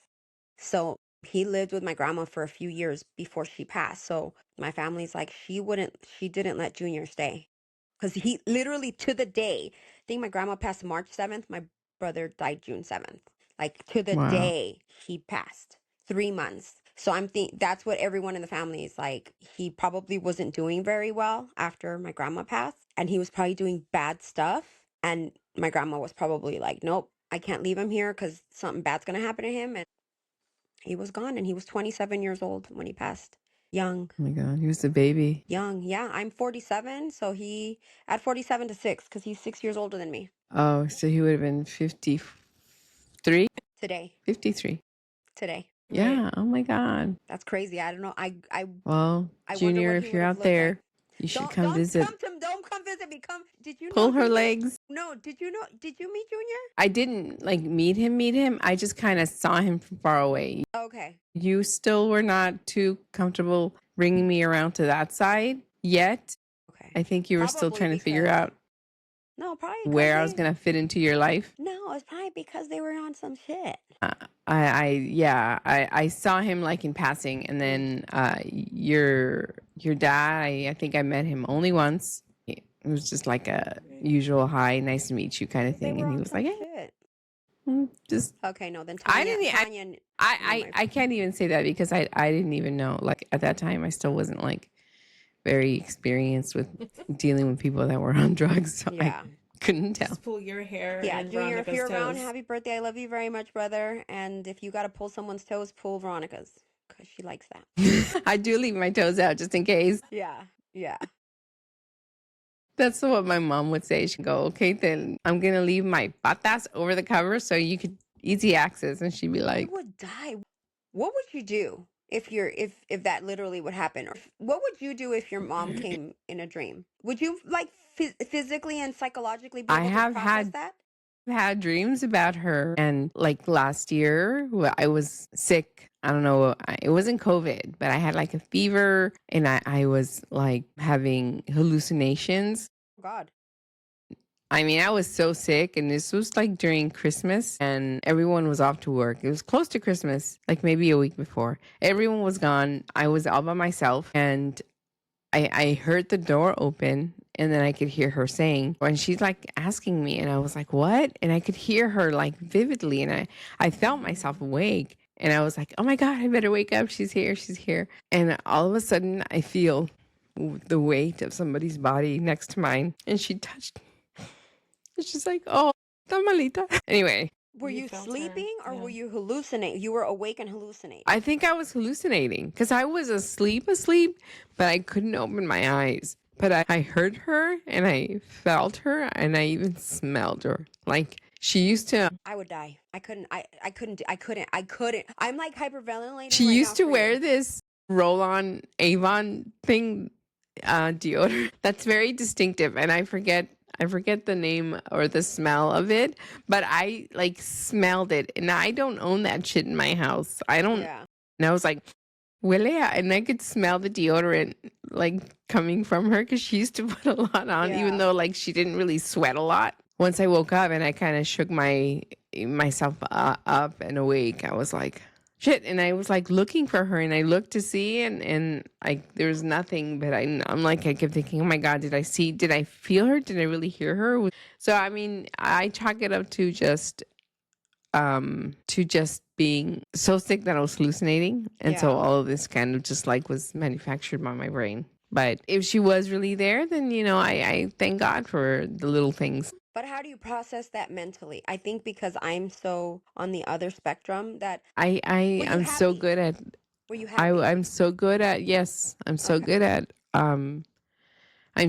So he lived with my grandma for a few years before she passed. So my family's like, she didn't let Junior stay. Because he literally to the day, I think my grandma passed March 7th, my brother died June 7th. Like to the Wow. day he passed, 3 months. So that's what everyone in the family is like. He probably wasn't doing very well after my grandma passed, and he was probably doing bad stuff. And my grandma was probably like, nope, I can't leave him here because something bad's going to happen to him. And he was gone, and he was 27 years old when he passed. Young. Oh my God. He was a baby. Young. Yeah, I'm 47, so he at 47 to 6 because he's 6 years older than me Oh, so he would have been 53? today. 53. Today. Right. Yeah. Oh my God. That's crazy. I don't know. Well, I wonder Junior, what if he would you're have out looked like. there, you should come Don't visit. come visit me. Come. Did you know Pull her Junior? legs. No, did you meet Junior? I didn't like meet him. I just kind of saw him from far away. Okay. You still were not too comfortable bringing me around to that side yet. Okay. I think you were still Probably trying to figure because out no, probably because where I was going to fit into your life. no, it's probably because they were on some shit. I saw him like in passing, and then your dad. I think I met him only once. It was just like a usual hi, nice to meet you kind of They thing, were and he on was some like, hey, shit. just Okay, no, then I Tanya. didn't. Tanya. I can't even say that because I didn't even know. Like at that time, I still wasn't like very experienced with dealing with people that were on drugs, so Yeah. I couldn't tell. Just pull your hair Yeah, and Junior, if Veronica's you're around, toes. happy birthday. I love you very much, brother. And if you got to pull someone's toes, pull Veronica's because she likes that. I do leave my toes out just in case. Yeah, yeah. That's what my mom would say. She'd go, okay, then I'm going to leave my patas over the cover so you could easy access. And she'd be You like, would die. What would you do if that literally would happen? Or what would you do if your mom came in a dream? Would you like physically and psychologically be I able to have process that? had dreams about her. And like last year, I was sick. I don't know. It wasn't COVID, but I had like a fever and I was like having hallucinations. God. I mean, I was so sick, and this was like during Christmas, and everyone was off to work. It was close to Christmas, like maybe a week before. Everyone was gone. I was all by myself, and I heard the door open, and then I could hear her saying, and she's like asking me, and I was like, what? And I could hear her like vividly, and I felt myself awake, and I was like, oh my God, I better wake up. She's here. She's here. And all of a sudden, I feel the weight of somebody's body next to mine, and she touched me. It's just like, oh, tamalita. Anyway, Were You you felt her. sleeping or Yeah. were you hallucinating? You were awake and hallucinating. I think I was hallucinating because I was asleep, but I couldn't open my eyes. But I heard her and I felt her and I even smelled her. Like she used to, I would die. I couldn't. I couldn't. I'm like hyperventilating she right used now to for wear you. this roll-on Avon thing, deodorant that's very distinctive, and I forget the name or the smell of it, but I like smelled it, and I don't own that shit in my house. I don't. Yeah. And I was like, huele and I could smell the deodorant like coming from her because she used to put a lot on, even Yeah. though like she didn't really sweat a lot. Once I woke up and I kind of shook myself up and awake, I was like, shit. And I was like looking for her, and I looked to see, and like there was nothing. But I'm like, I kept thinking, oh my God, did I feel her? Did I really hear her? So I mean, I chalk it up to just being so sick that I was hallucinating. And so Yeah. all of this kind of just like was manufactured by my brain. But if she was really there, then, I thank God for the little things. But how do you process that mentally? I think because I'm so on the other spectrum that I were you am so happy? good at, Were you happy? I'm so good at, yes, I'm so Okay. good at, I'm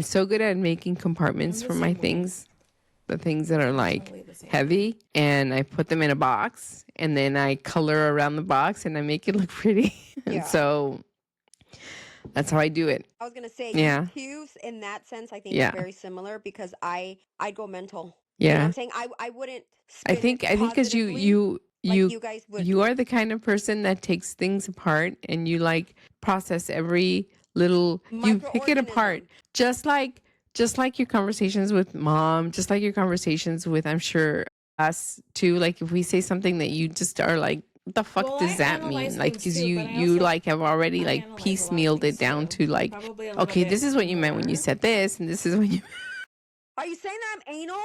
so good at making I'm compartments the for my same way. things the things that are like Totally the same. heavy, and I put them in a box, and then I color around the box, and I make it look pretty. Yeah. So that's how I do it. I was gonna say, Yeah. you two, in that sense, I think Yeah. are very similar because I'd go mental. You know what Yeah. I'm saying? I wouldn't I spin think it because positively you like you guys would. you are the kind of person that takes things apart and you like process every little, you pick it apart, Microorganism. just like your conversations with mom, just like your conversations with, I'm sure, us too. Like if we say something that you just are like, what the fuck Well, does I that analyze mean? Like things because too, you but I you also like have already I like analyze a lot of piecemealed it things down too. to like, Probably a little okay, this bit is what you meant when you more. said this, and this is when you. Are you saying that I'm anal?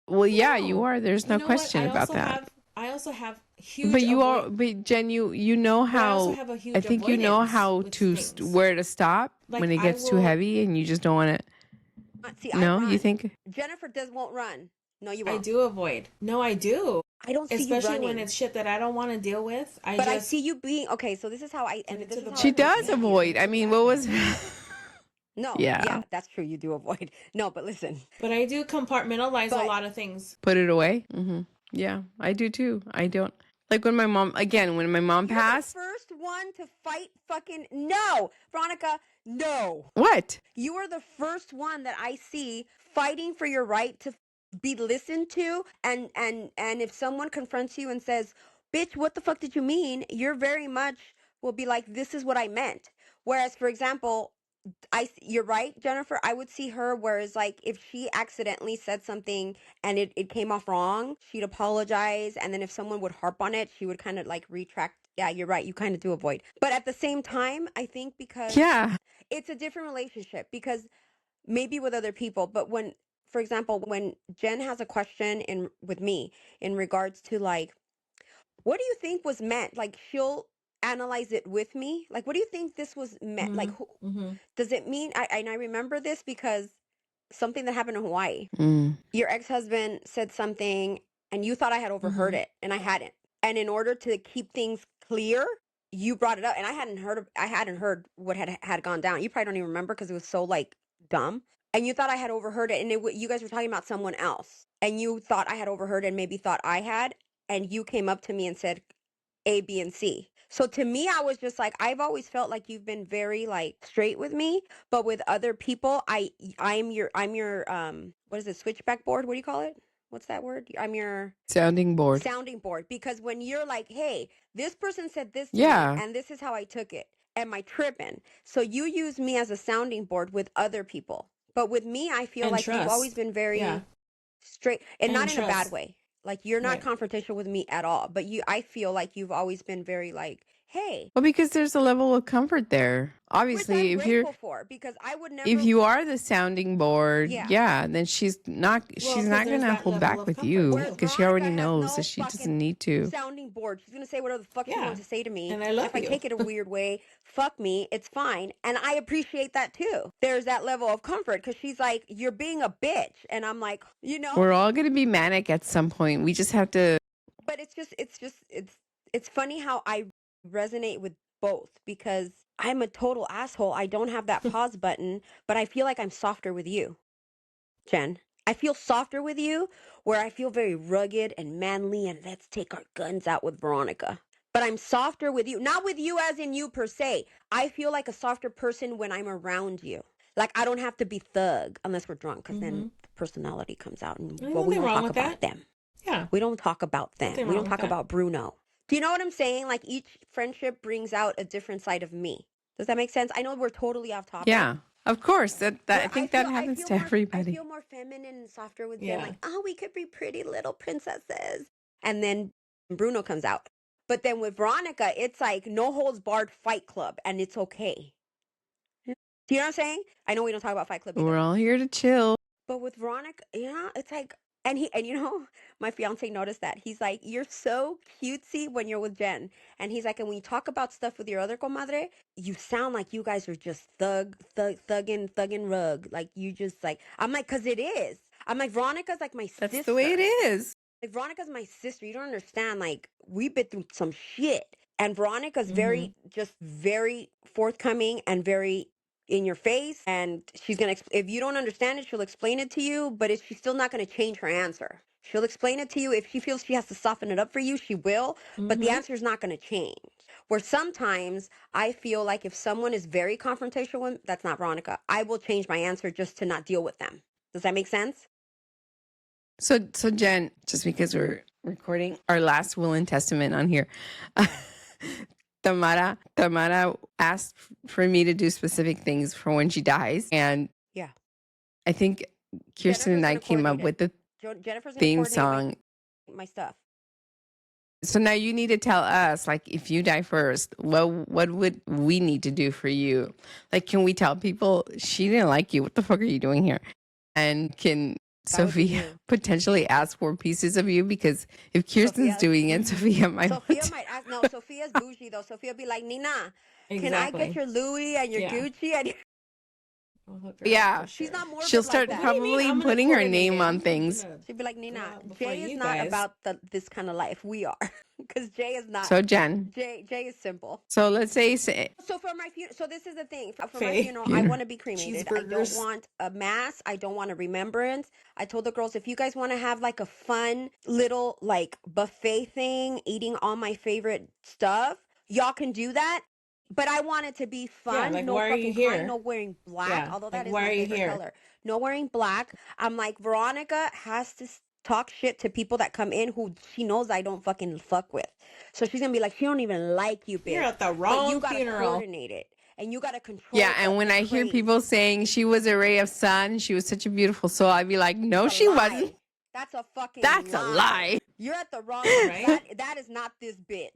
Well, yeah, you No. are. There's You no know what? question about that. I also have huge But you are, but Jen, you know but I also how. have a I huge think you know avoidance how with to things. where to stop Like when it I gets too will heavy, and you just don't want to. See, I No, run. you think? Jennifer won't run. No, you I won't. do avoid. No, I do. I don't see you Especially when running. it's shit that I don't want to deal with. I But I just see you being okay. So this is how I put and it this to is the how I She back of does my perceive head. you. avoid. I mean, what was? No, Yeah. yeah, that's true. You do avoid. No, but listen. But I do compartmentalize a But lot of things. Put it away. Yeah, I do too. I don't like when my mom when my mom you're passed. the first one to fight fucking no, Veronica. No, What? you are the first one that I see fighting for your right to be listened to, and if someone confronts you and says, "Bitch, what the fuck did you mean?" You're very much will be like, "This is what I meant." Whereas, for example, you're right, Jennifer. I would see her, whereas like if she accidentally said something and it came off wrong, she'd apologize, and then if someone would harp on it, she would kind of like retract. Yeah, you're right. You kind of do avoid, but at the same time, I think because Yeah. it's a different relationship because maybe with other people, but when, for example, when Jen has a question in with me in regards to like, what do you think was meant? Like she'll analyze it with me. Like, what do you think this was meant? Like, who, Mm-hmm. does it mean? I remember this because something that happened in Hawaii. Your ex-husband said something and you thought I had overheard Mm-hmm. it and I hadn't. And in order to keep things clear, you brought it up and I hadn't heard what had gone down. You probably don't even remember because it was so like dumb. And you thought I had overheard it and you guys were talking about someone else. And you thought I had overheard it and maybe thought I had, and you came up to me and said A, B, and C. So to me, I was just like, I've always felt like you've been very like straight with me, but with other people, I'm your what is it, switchback board? What do you call it? What's that word? I'm your Sounding board. sounding board, because when you're like, hey, this person said this to me Yeah. and this is how I took it. Am I tripping? So you use me as a sounding board with other people. But with me, I feel And like you've always trust. been very Yeah. straight and And not in a bad trust. way. Like you're not Right. confrontational with me at all. But I feel like you've always been very like, hey, Well, because there's a level of comfort there. which Obviously, I'm grateful for because I would never. if you are the sounding board, Yeah. yeah, then she's not Well, 'cause going there's to that hold level back of with comfort, you Whereas too. because she Veronica already has knows no that she doesn't fucking need to. sounding board. She's gonna say whatever the fuck she Yeah. wants to say to me. And I love if I you. take it a weird way, fuck me, it's fine. And I appreciate that too. There's that level of comfort because she's like, you're being a bitch. And I'm like, We're all going to be manic at some point. We just have to. but it's funny how I resonate with both because I'm a total asshole. I don't have that pause button, but I feel like I'm softer with you, Jen. I feel softer with you, where I feel very rugged and manly and let's take our guns out with Veronica. But I'm softer with you, not with you as in you per se. I feel like a softer person when I'm around you. Like I don't have to be thug unless we're drunk, because then personality comes out, and There's well, we nothing don't wrong talk with about that. them. Yeah. We don't talk about them. Nothing We wrong don't with talk that. about Bruno. Do you know what I'm saying? Like each friendship brings out a different side of me. Does that make sense? I know we're totally off topic. Yeah, of course. That I Where think that happens to I everybody. feel more feminine and softer with Jen. Yeah. Like, oh, we could be pretty little princesses. And then Bruno comes out. But then with Veronica, it's like no holds barred Fight Club, and it's okay. Do you know what I'm saying? I know we don't talk about Fight Club either. We're all here to chill. But with Veronica, yeah, it's like, and my fiance noticed that. He's like, you're so cutesy when you're with Jen. And he's like, and when you talk about stuff with your other comadre, you sound like you guys are just thugging rug. Like you just like, I'm like, cause it is. I'm like, Veronica's like my sister. That's the way it is. Like Veronica's my sister. You don't understand. Like we've been through some shit. And Veronica's very forthcoming and very in your face, and she's gonna if you don't understand it, she'll explain it to you, but she's still not gonna change her answer. She'll explain it to you. If she feels she has to soften it up for you, she will, but the answer is not gonna change. Where sometimes I feel like if someone is very confrontational, that's not Veronica, I will change my answer just to not deal with them. Does that make sense? So Jen, just because we're recording our last will and testament on here, Tamara asked for me to do specific things for when she dies, and Yeah, I think Kirsten and I came up with the Jennifer's gonna theme coordinate song. my stuff. So now you need to tell us, like, if you die first, what would we need to do for you? Like, can we tell people she didn't like you? What the fuck are you doing here? And can That would be Sophia you. potentially ask for pieces of you? Because if Kirsten's doing it, Sophia might. Sophia might ask. No, Sophia's bougie though. Sophia be like, Nina, can I get your Louis and your Gucci and your... Yeah, she's not morbid. She'll start like that. probably putting her name on things. She'd be like, Nina, Jay is not about this kind of life. We are, because Jay is not. So Jen, Jay is simple. So let's say. So for my funeral, so this is the thing. For my funeral, I want to be cremated. I don't want a mass. I don't want a remembrance. I told the girls, if you guys want to have like a fun little like buffet thing, eating all my favorite stuff, y'all can do that. But I want it to be fun. Yeah, like, no why fucking are you here? crying, no wearing black. Although that is why my are you favorite here? color. No wearing black. I'm like, Veronica has to talk shit to people that come in who she knows I don't fucking fuck with. So she's gonna be like, she don't even like you, bitch. You're at the wrong you gotta funeral. coordinate it. And you gotta control. Yeah, and when I hear people saying she was a ray of sun, she was such a beautiful soul, I'd be like, no, she wasn't. That's a fucking That's lie. a lie. You're at the wrong right? That is not this bitch.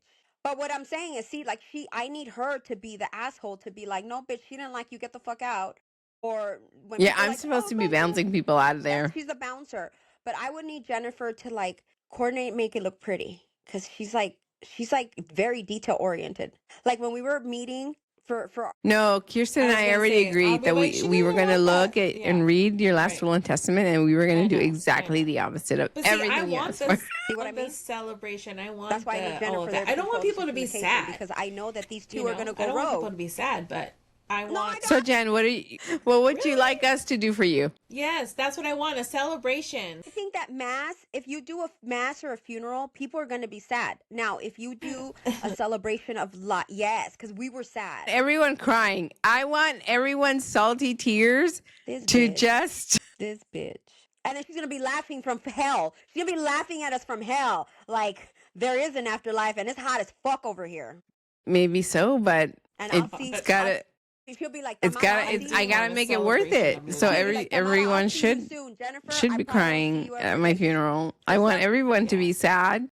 But what I'm saying is, see, like I need her to be the asshole, to be like, no, bitch, she didn't like you, get the fuck out. Or when I'm like, supposed to be bouncing people out of there. She's the bouncer. But I would need Jennifer to like coordinate, make it look pretty, because she's like very detail oriented. Like when we were meeting for No, Kirsten and I already agreed that we were going to look at and read your last will and testament, and we were going to do exactly the opposite of everything. I want this. See what I mean? This celebration. I want. That's why I need Jennifer all of that. I don't want people to be sad, because I know that these two are going to go I don't rogue. want people to be sad, but I want. So Jen, what would you like us to do for you? Yes, that's what I want. A celebration. I think that if you do a mass or a funeral, people are going to be sad. Now, if you do a celebration of yes, because we were sad. Everyone crying. I want everyone's salty tears This bitch. And then she's going to be laughing from hell. She's going to be laughing at us from hell. Like, there is an afterlife and it's hot as fuck over here. Maybe so, but it's got to. She'll be like, I gotta make it worth it. So everyone should be crying at my funeral. I want everyone to be sad.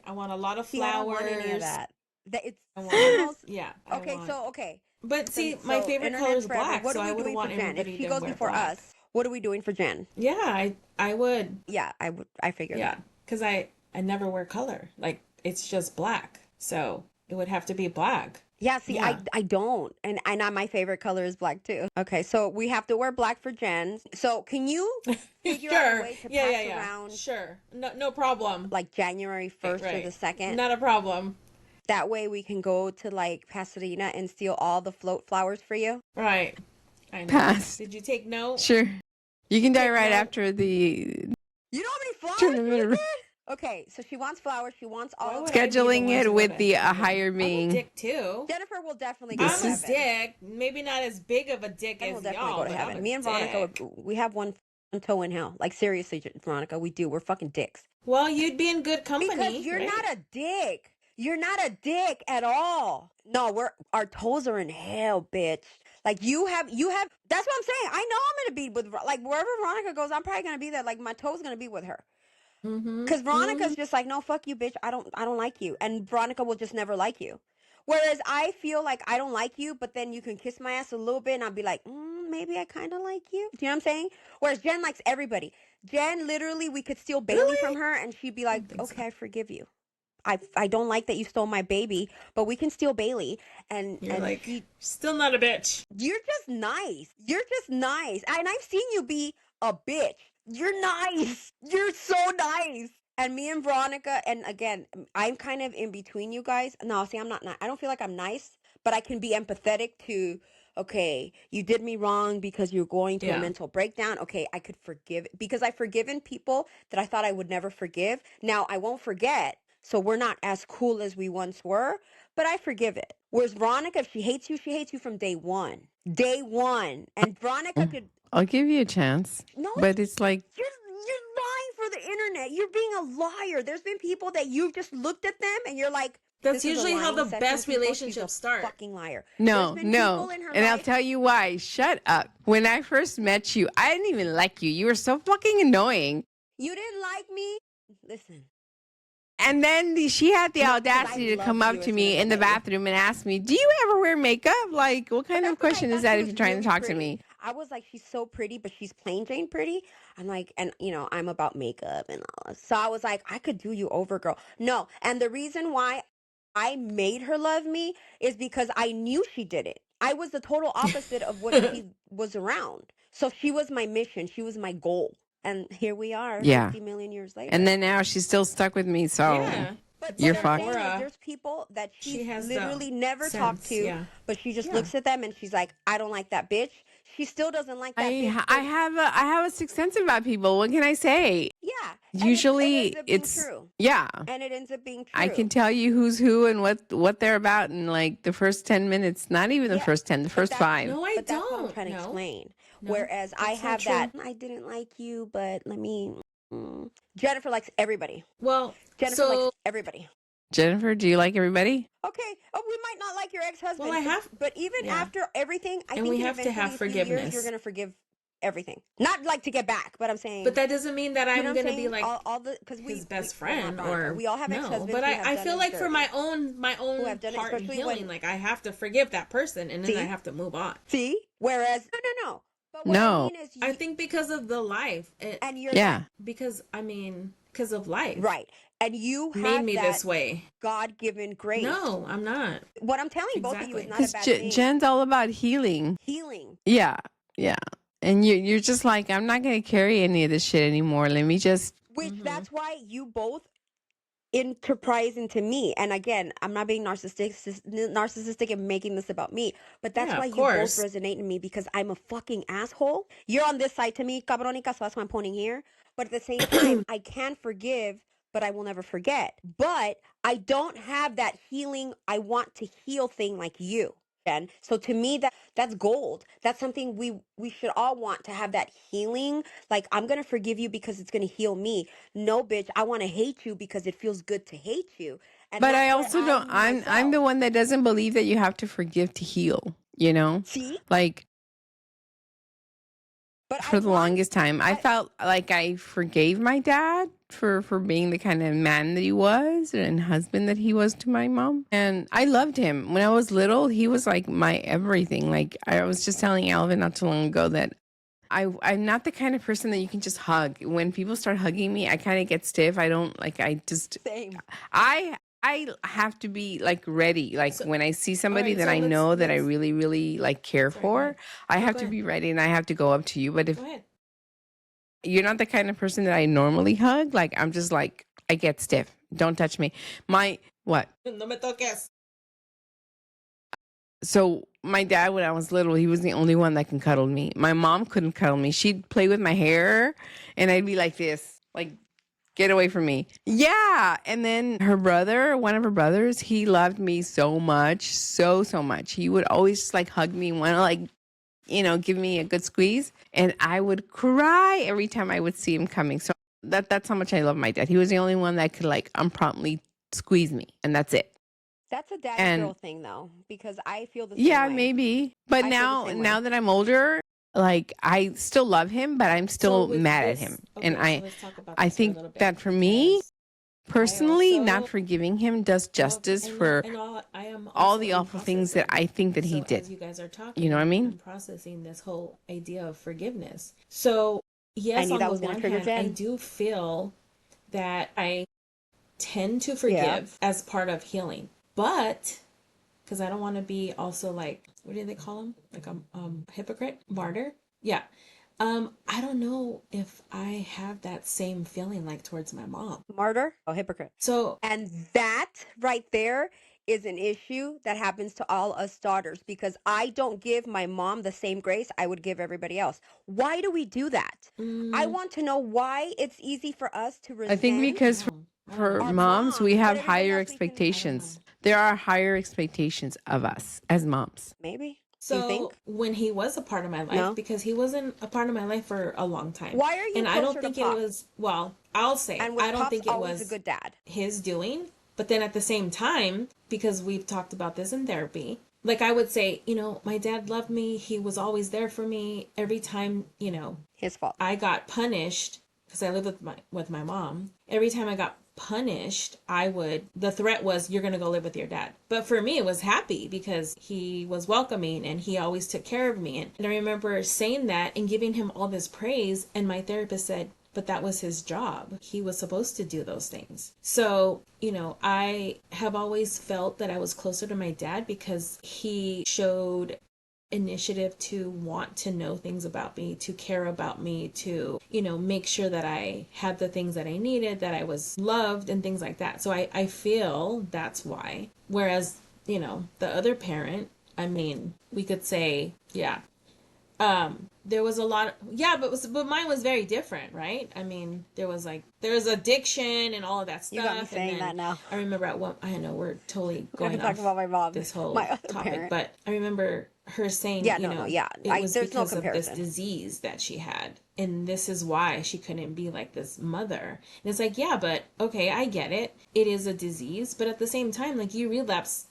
I want a lot of flowers. I don't want any of that. Okay. But see, my favorite color is black, so I would want everybody if she goes before us. What are we doing for Jen? Yeah, I would. Yeah, I would. I figured. Yeah, because I never wear color. Like, it's just black, so it would have to be black. Yeah, see, I don't. And my favorite color is black, too. Okay, so we have to wear black for Jen. So can you figure out a way to pass around? Sure. No problem. Like January 1st or the 2nd? Not a problem. That way we can go to, like, Pasadena and steal all the float flowers for you? Right. I know. Pass. Did you take note? Sure. You can die right after the... You know how many flowers we did? Okay, so she wants flowers. She wants all of scheduling it with the higher being. I'm a dick too. Jennifer will definitely go to heaven. I'm a dick. Maybe not as big of a dick as y'all. Go to heaven. Me and Veronica, we have one toe in hell. Like, seriously, Veronica, we do. We're fucking dicks. Well, you'd be in good company. Because you're not a dick. You're not a dick at all. No, our toes are in hell, bitch. Like, you have, that's what I'm saying. I know I'm going to be with, like, wherever Veronica goes, I'm probably going to be there. Like, my toe's going to be with her. Because Veronica's just like, no, fuck you, bitch. I don't like you. And Veronica will just never like you. Whereas I feel like I don't like you, but then you can kiss my ass a little bit and I'll be like, maybe I kind of like you. Do you know what I'm saying? Whereas Jen likes everybody. Jen, literally, we could steal Bailey from her and she'd be like, okay, I forgive you. I don't like that you stole my baby, but we can steal Bailey. And you're like, still not a bitch. You're just nice. And I've seen you be a bitch. You're nice. You're so nice. And me and Veronica, and again, I'm kind of in between you guys. No, see, I'm not nice. I don't feel like I'm nice, but I can be empathetic to okay, you did me wrong because you're going through a mental breakdown. Okay, I could forgive because I've forgiven people that I thought I would never forgive. Now I won't forget. So we're not as cool as we once were, but I forgive it. Whereas Veronica, if she hates you from day one. Day one. And Veronica could I'll give you a chance. no, But it's like, you're lying for the internet. You're being a liar. There's been people that you've just looked at them and you're like, That's this is a usually how lying the session, best people. relationships She's a start. fucking liar. no, There's been people in her and I'll life. tell you why. Shut up. When I first met you, I didn't even like you. You were so fucking annoying. You didn't like me? Listen. And then she had the audacity to come up to me in the bathroom and ask me, do you ever wear makeup? Like, what kind of question is that if you're trying to talk to me? I was like, she's so pretty, but she's plain Jane pretty. I'm like, and I'm about makeup and all that. So I was like, I could do you over, girl. No. And the reason why I made her love me is because I knew she did it. I was the total opposite of what she was around. So she was my mission. She was my goal. And here we are, 50 million years later. And then now she's still stuck with me, so But you're what I'm fucked. saying is there's people that She she's has literally the never talked sense, to, but she just looks at them and she's like, I don't like that bitch. She still doesn't like that bitch. I have a sixth sense about people. What can I say? Yeah. Usually and it ends up being true. Yeah. And it ends up being true. I can tell you who's who and what they're about in like the first 10 minutes. Not even the first 10, the first 5. No, I but don't. That's what I'm trying to explain. No, Whereas I have that, I didn't like you, but let me. Jennifer likes everybody. Well, Jennifer likes everybody. Jennifer, do you like everybody? Okay. Oh, we might not like your ex-husband. Well, but even after everything, I think we have to have forgiveness. Years, you're going to forgive everything. Not like to get back, but I'm saying. But that doesn't mean that I'm going to be like all the because his best friend or we all have ex-husbands. But I feel like for my own part in healing, like I have to forgive that person and then I have to move on. See, whereas no. But what No. I mean is I think because of the life, and you're because of life, right? And you made me that this way. God-given grace. No, I'm not. What I'm telling both of you is not a Because bad thing. Jen's all about healing. Healing. Yeah. And you're just like, I'm not going to carry any of this shit anymore. Let me just. Which that's why you both enterprise into me. And again, I'm not being narcissistic and making this about me, but that's why you both resonate in me because I'm a fucking asshole. You're on this side to me, cabronica, so that's why I'm pointing here. But at the same time, I can forgive, but I will never forget. But I don't have that healing, I want to heal thing like you. And so to me, that's gold. That's something we should all want, to have that healing. Like, I'm going to forgive you because it's going to heal me. No, bitch, I want to hate you because it feels good to hate you. And But I also don't, I'm the one that doesn't believe that you have to forgive to heal, you know? See? Like, for the longest time, I felt like I forgave my dad for being the kind of man that he was and husband that he was to my mom. And I loved him. When I was little, he was like my everything. Like, I was just telling Alvin not too long ago that I'm not the kind of person that you can just hug. When people start hugging me, I kind of get stiff. I don't like, Same. I have to be like ready. Like when I see somebody that I know that I really, really like care for, I have to be ready and I have to go up to you. But if you're not the kind of person that I normally hug, like I'm just like, I get stiff. Don't touch me. What? No me toques. So my dad, when I was little, he was the only one that can cuddle me. My mom couldn't cuddle me. She'd play with my hair and I'd be like this, like, get away from me. Yeah. And then her brother, one of her brothers, he loved me so much, so much. He would always just like hug me, want to like, give me a good squeeze. And I would cry every time I would see him coming. So that's how much I love my dad. He was the only one that could like unpromptly squeeze me. And that's it. That's a daddy girl thing though, because I feel the same yeah, way. Maybe. But now that I'm older, like I still love him, but I'm still mad at him. And I think that for me personally, not forgiving him does justice for all the awful things that I think that he did. As you guys are talking, you know what I mean? I'm processing this whole idea of forgiveness. So yes, on the one hand, I do feel that I tend to forgive as part of healing, but because I don't want to be also like, what do they call them? Like a hypocrite, martyr. Yeah. I don't know if I have that same feeling like towards my mom. Martyr or hypocrite. So, and that right there is an issue that happens to all us daughters because I don't give my mom the same grace I would give everybody else. Why do we do that? I want to know why it's easy for us to I think resent because I don't for know. our moms, we moms, but have everybody higher else we can, expectations. There are higher expectations of us as moms. maybe. Do you So think? when he was a part of my life, No? because he wasn't a part of my life for a long time, Why are you and I don't closer to think it Pop? was, well, I'll say And was I don't Pop's think it always a was good dad? his doing, but then at the same time, because we've talked about this in therapy, like I would say, my dad loved me. He was always there for me every time, His fault. I got punished because I lived with my mom. Every time I got punished, the threat was you're going to go live with your dad. But for me it was happy because he was welcoming and he always took care of me. And I remember saying that and giving him all this praise, and my therapist said, but that was his job. He was supposed to do those things. So, I have always felt that I was closer to my dad because he showed initiative to want to know things about me, to care about me, to, make sure that I had the things that I needed, that I was loved and things like that. So I feel that's why. Whereas, the other parent, I mean, we could say, yeah, there was a lot of, yeah, but mine was very different, right? I mean, there was addiction and all of that stuff. You got me And saying then that now. I remember at one, I know we're totally We're going gonna talk off about my mom, this whole my other topic, parent. but I remember her saying, Yeah, no, yeah. it was There's no because of this comparison. disease that she had, and this is why she couldn't be like this mother. And it's like, yeah, but okay, I get it. It is a disease, but at the same time, like, you relapse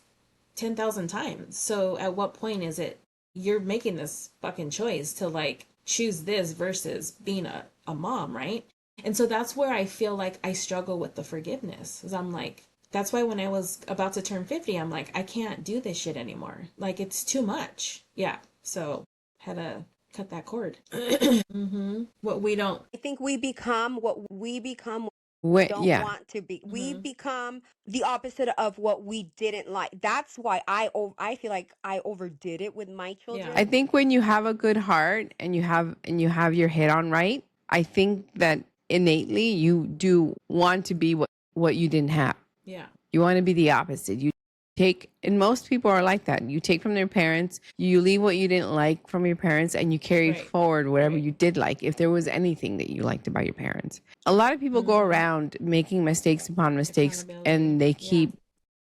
10,000 times. So at what point is it you're making this fucking choice to like choose this versus being a mom, right? And so that's where I feel like I struggle with the forgiveness. Because I'm like, that's why when I was about to turn 50, I'm like, I can't do this shit anymore. Like, it's too much. Yeah. So had to cut that cord. What we don't. I think we become what we become don't Yeah. want to be. We become the opposite of what we didn't like. That's why I feel like I overdid it with my children. I think when you have a good heart and you have your head on right, I think that innately you do want to be what you didn't have. Yeah. You want to be the opposite. You take, and most people are like that. You take from their parents, you leave what you didn't like from your parents, and you carry Right. forward whatever Right. you did like, if there was anything that you liked about your parents. A lot of people go around making mistakes upon mistakes, Accountability. and they Yeah. keep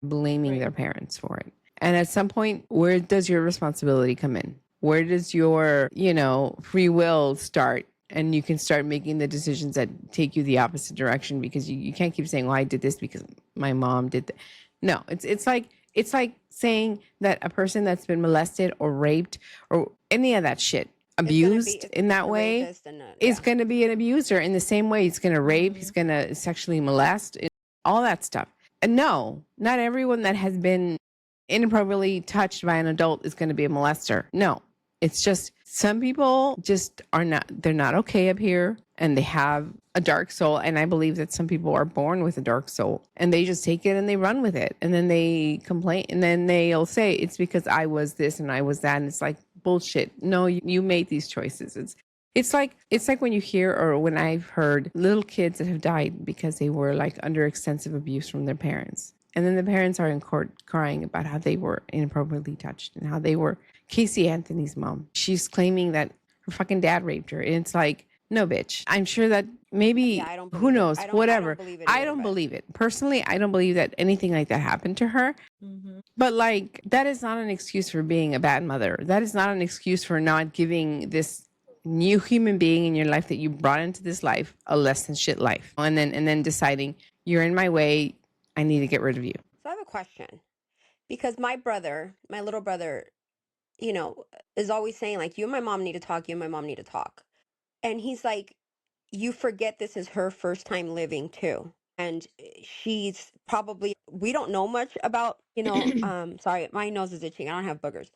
blaming Right. their parents for it. And at some point, where does your responsibility come in? Where does your, free will start? And you can start making the decisions that take you the opposite direction, because you can't keep saying, well, I did this because my mom did that. No, it's like saying that a person that's been molested or raped or any of that shit, abused in that way, is going to be an abuser in the same way. He's going to rape, he's going to sexually molest, all that stuff. And no, not everyone that has been inappropriately touched by an adult is going to be a molester. No, it's just some people just are not, they're not okay up here, and they have a dark soul. And I believe that some people are born with a dark soul and they just take it and they run with it. And then they complain, and then they'll say it's because I was this and I was that. And it's like, bullshit. No, you made these choices. It's like when you hear, or when I've heard little kids that have died because they were like under extensive abuse from their parents. And then the parents are in court crying about how they were inappropriately touched and how they were. Casey Anthony's mom, she's claiming that her fucking dad raped her. And it's like, no, bitch. I'm sure that maybe, I don't who believe it. knows, I don't whatever. believe it I either, don't but- believe it. Personally, I don't believe that anything like that happened to her. But like, that is not an excuse for being a bad mother. That is not an excuse for not giving this new human being in your life that you brought into this life a less than shit life. And then deciding, you're in my way, I need to get rid of you. So I have a question, because my little brother, is always saying like, you and my mom need to talk. You and my mom need to talk. And he's like, you forget this is her first time living too. And she's probably, we don't know much about, sorry, my nose is itching. I don't have boogers.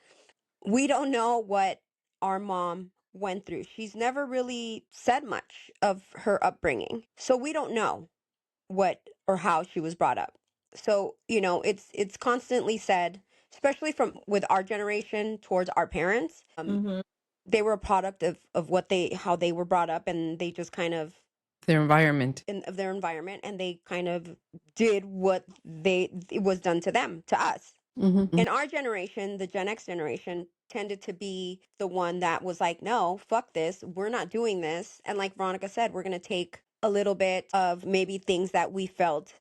We don't know what our mom went through. She's never really said much of her upbringing. So we don't know what or how she was brought up. So, it's constantly said, especially from with our generation towards our parents. They were a product of how they were brought up, and they just kind of their environment. of their environment, and they kind of did what it was done to them, to us. Mm-hmm. In our generation, the Gen X generation tended to be the one that was like, no, fuck this. We're not doing this. And like Veronica said, we're going to take a little bit of maybe things that we felt,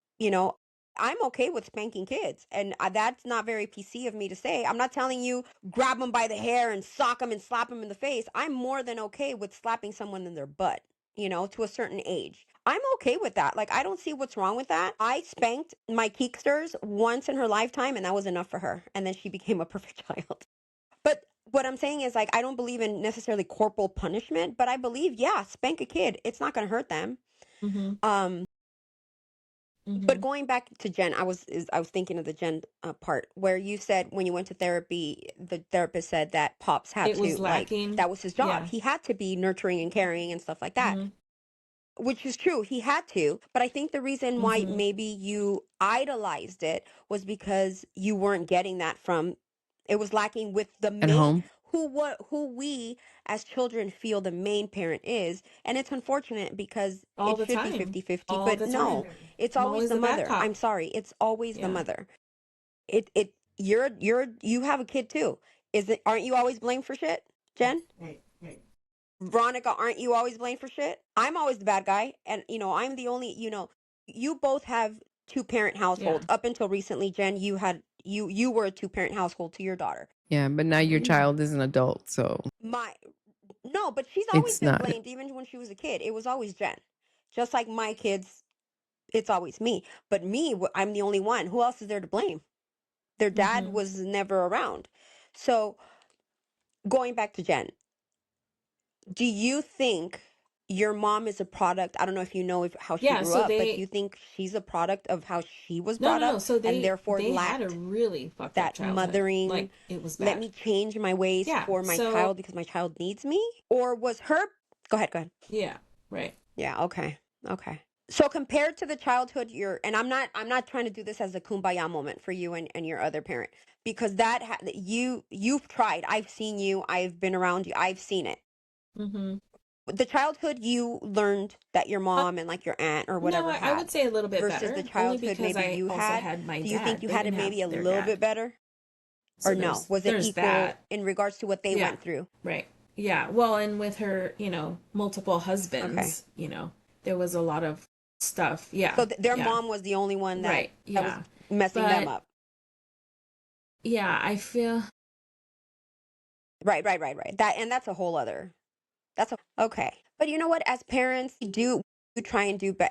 I'm okay with spanking kids. And that's not very PC of me to say. I'm not telling you grab them by the hair and sock them and slap them in the face. I'm more than okay with slapping someone in their butt, to a certain age. I'm okay with that. Like, I don't see what's wrong with that. I spanked my Keeksters once in her lifetime, and that was enough for her. And then she became a perfect child. But what I'm saying is, like, I don't believe in necessarily corporal punishment, but I believe, yeah, spank a kid. It's not going to hurt them. Mm-hmm. But going back to Jen, I was thinking of the Jen part where you said when you went to therapy, the therapist said that Pops had It was like, lacking. that was his job. Yeah. He had to be nurturing and caring and stuff like that. Which is true. He had to. But I think the reason why maybe you idolized it was because you weren't getting that from, it was lacking with the At main, home. who we as children feel the main parent is. And it's unfortunate because All it the should be time. 50-50. All But the no, time. it's I'm always the the bad mother. cop. I'm sorry. It's always the Yeah. mother. You have a kid too. Aren't you always blamed for shit, Jen? Right. Veronica, aren't you always blamed for shit? I'm always the bad guy. And, I'm the only, you both have two-parent households. Yeah. Up until recently, Jen, you were a two-parent household to your daughter. Yeah, but now your child is an adult, so No, but she's always it's been not. blamed, even when she was a kid. It was always Jen. Just like my kids, it's always me. But me, I'm the only one. Who else is there to blame? Their dad was never around. So going back to Jen, do you think your mom is a product? I don't know if you know how she Yeah. grew So up, but do you they think she's a product of how she was no brought no no. up So and therefore they had a lacked really fucked up that childhood. mothering? Like it was Let bad. me change my ways Yeah. for my So child because my child needs me? Or was her. Go ahead. yeah. Right. Yeah, okay. So compared to the childhood and I'm not trying to do this as a kumbaya moment for you and your other parent, because you've tried. I've seen you. I've been around you. I've seen it. Mm-hmm. The childhood you learned that your mom and like your aunt or No, whatever I would had say a little bit versus the better, only childhood because maybe I you also had, had my do you think dad. you They had it didn't maybe a have their little dad. bit better? So Or no? Was it there's equal that. in regards to what they Yeah. went through? Right. Yeah. Well, and with her, multiple Okay. husbands, there was a lot of stuff. Yeah. So their Yeah. mom was the only one that Right. that was Yeah. messing them But up. yeah, I feel Right. That's a whole other. Okay. But you know what? As parents, we try and do better.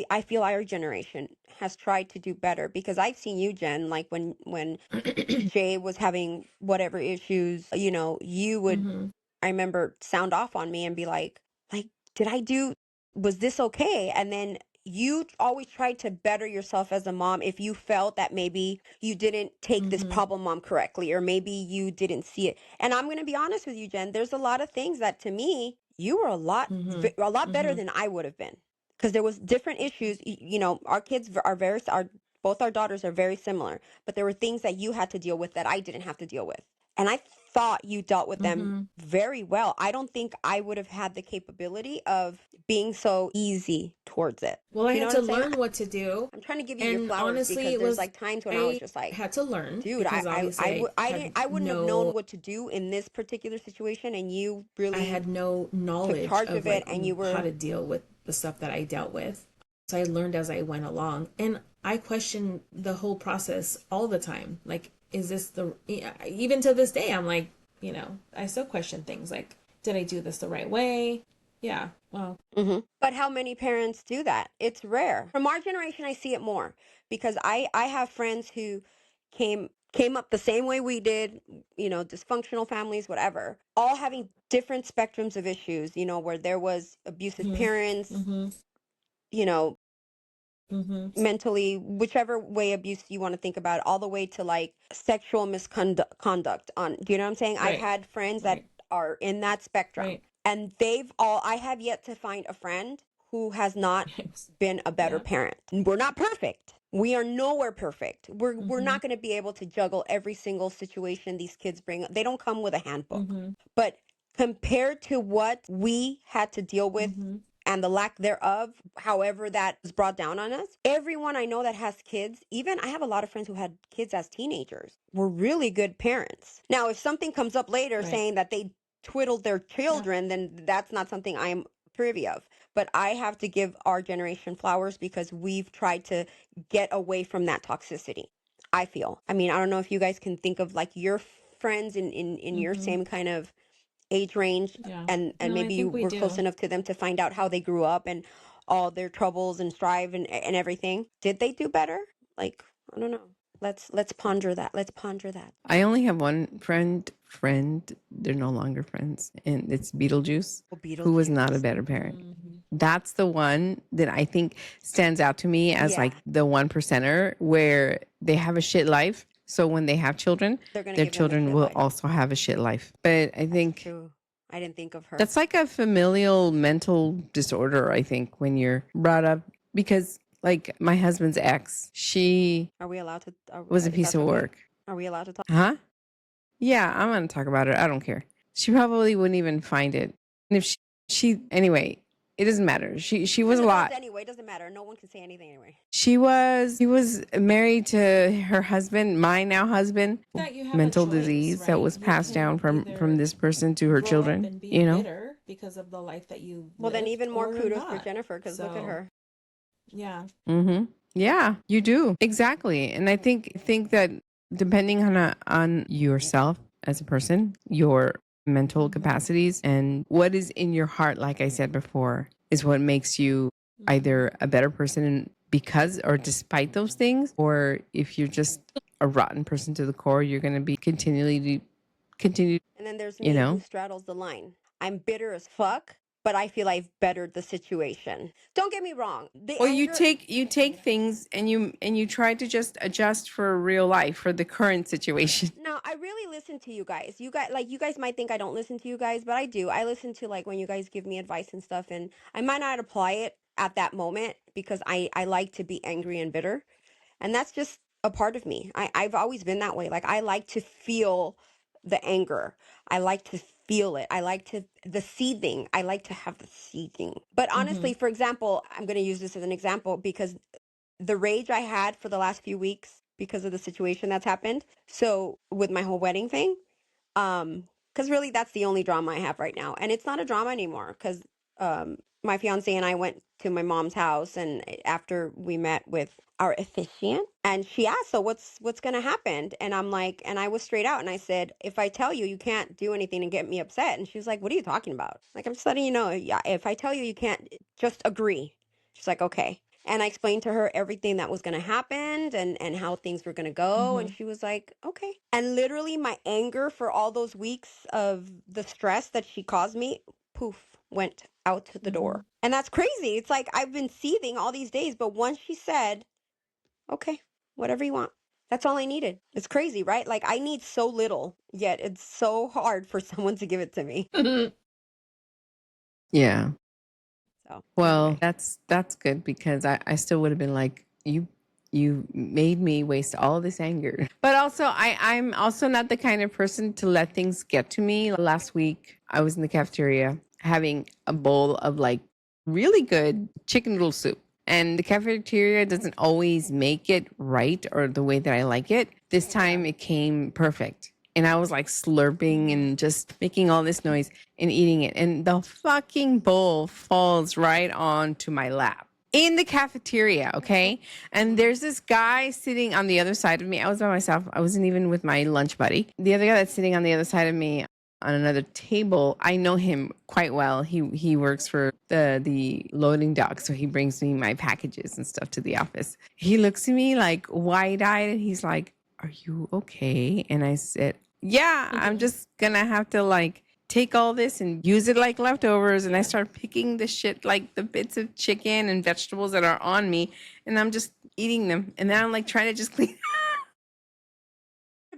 I feel our generation has tried to do better because I've seen you, Jen, like when Jay was having whatever issues, you would, hmm I remember, sound off on me and be like, did I do, was this okay? And then you always tried to better yourself as a mom if you felt that maybe you didn't take this hmm problem mom correctly, or maybe you didn't see it. And I'm going to be honest with you, Jen, there's a lot of things that to me, you were hmm a lot better hmm than I would have been. Because there was different issues. Our kids are both our daughters are very similar, but there were things that you had to deal with that I didn't have to deal with. And I thought you dealt with them hmm very well. I don't think I would have had the capability of being so easy towards it. Well, I Do you know had what to I'm saying? learn what to do, I'm trying to give you your and flowers honestly, because it there's was like times when I was I just like, had to learn dude, because obviously I wouldn't have known what to do in this particular situation, and you I really had no took knowledge charge of of it, like and you how were to deal with the stuff that I dealt with. So I learned as I went along, and I questioned the whole process all the time. Like, is this even to this day? I'm like, I still question things like, did I do this the right way? Yeah. Well. But how many parents do that? It's rare. From our generation, I see it more because I have friends who came up the same way we did, dysfunctional families, whatever, all having different spectrums of issues, where there was abusive hmm parents, hmm you know, hmm mentally, whichever way abuse you want to think about it, all the way to like sexual misconduct on, do you know what I'm saying? I've Right. had friends that Right. are in that spectrum, Right. and I have yet to find a friend who has not been a better Yeah. parent. We're not perfect. We are nowhere perfect. We're hmm not going to be able to juggle every single situation these kids bring. They don't come with a handbook. hmm But compared to what we had to deal with hmm and the lack thereof, however that is brought down on us. Everyone I know that has kids, even I have a lot of friends who had kids as teenagers, were really good parents. Now, if something comes up later Right. saying that they twiddled their children, then that's not something I'm privy of. But I have to give our generation flowers because we've tried to get away from that toxicity. I feel. I mean, I don't know if you guys can think of like your friends in your same kind of age range, Yeah. and No, I maybe you think we were close do. enough to them to find out how they grew up and all their troubles and strive and everything. Did they do better? Like, I don't know. Let's ponder that. Let's ponder that. I only have one friend. They're no longer friends, and it's Beetlejuice, Oh, who was not a Beetlejuice. better parent. That's the one that I think stands out to me as Yeah. like the 1%er where they have a shit life. So when they have children, They're gonna their give them a children shit will life. also have a shit life. But I That's think true. I didn't think of her. that's like a familial mental disorder, I think, when you're brought up. Because like my husband's ex, she Are we allowed to? was a Is piece that of okay? work. Are we allowed to talk? Huh? Yeah, I'm going to talk about it. I don't care. She probably wouldn't even find it. And if she anyway, it doesn't matter. She was a lot. Anyway, it doesn't matter. No one can say anything anyway. She was married to her husband, my now husband, That you have mental a choice, disease right? that was You passed down can from either this person to her grow up children, and be you know? bitter because of the life that you Well, then lived, even more or kudos for not. Jennifer because look at So, her. yeah. Mhm. Yeah, you do. Exactly. And I think that depending on yourself as a person, your mental capacities and what is in your heart, like I said before, is what makes you either a better person because or despite those things, or if you're just a rotten person to the core, you're going to be continue, And then there's you me who know. straddles the line. I'm bitter as fuck, but I feel I've bettered the situation. Don't get me wrong. The Well, anger. you take things and you try to just adjust for real life, for the current situation. No, I really listen to you guys. You guys might think I don't listen to you guys, but I do. I listen to like when you guys give me advice and stuff, and I might not apply it at that moment because I like to be angry and bitter. And that's just a part of me. I've always been that way. Like I like to feel the anger. I like to feel it. I like to the seething. I like to have the seething. But honestly, for example, I'm going to use this as an example because the rage I had for the last few weeks because of the situation that's happened. So with my whole wedding thing, because really that's the only drama I have right now, and it's not a drama anymore because my fiance and I went to my mom's house, and after we met with our officiant, and she asked, "So what's gonna happen?" And I'm like, and I was straight out, and I said, "If I tell you, you can't do anything and get me upset." And she was like, "What are you talking about?" Like, I'm just letting you know. Yeah, if I tell you, you can't. Just agree. She's like, "Okay." And I explained to her everything that was going to happen and how things were going to go. And she was like, okay. And literally, my anger for all those weeks of the stress that she caused me, poof, went out to the door. And that's crazy. It's like I've been seething all these days. But once she said, okay, whatever you want, that's all I needed. It's crazy, right? Like I need so little, yet it's so hard for someone to give it to me. Yeah. So, Well, anyway. that's good because I still would have been like you made me waste all this anger. But also I'm also not the kind of person to let things get to me. Last week I was in the cafeteria having a bowl of like really good chicken noodle soup. And the cafeteria doesn't always make it right or the way that I like it. This time it came perfect. And I was like slurping and just making all this noise and eating it. And the fucking bowl falls right onto my lap in the cafeteria. Okay. And there's this guy sitting on the other side of me. I was by myself. I wasn't even with my lunch buddy. The other guy that's sitting on the other side of me on another table, I know him quite well. He works for the loading dock, so he brings me my packages and stuff to the office. He looks at me like wide-eyed and he's like, "Are you okay?" And I said, "Yeah, I'm just gonna have to like take all this and use it like leftovers." And I start picking the shit, like the bits of chicken and vegetables that are on me, and I'm just eating them. And then I'm like trying to just clean.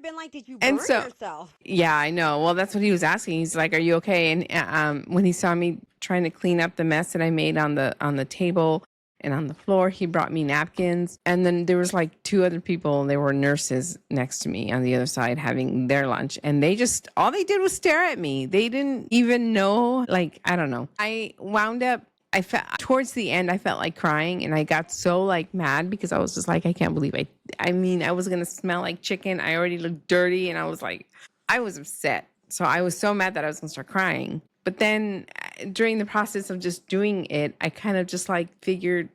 Been like, did you And burn so, yourself? yeah, I know. Well, that's what he was asking. He's like, "Are you okay?" And when he saw me trying to clean up the mess that I made on the table and on the floor, he brought me napkins. And then there was like two other people. They were nurses next to me on the other side having their lunch, and they just all they did was stare at me. They didn't even know. Like, I don't know. I wound up I felt towards the end, I felt like crying, and I got so like mad because I was just like, I can't believe I mean, I was gonna smell like chicken. I already looked dirty, and I was like, I was upset. So I was so mad that I was gonna start crying. But then during the process of just doing it, I kind of just like figured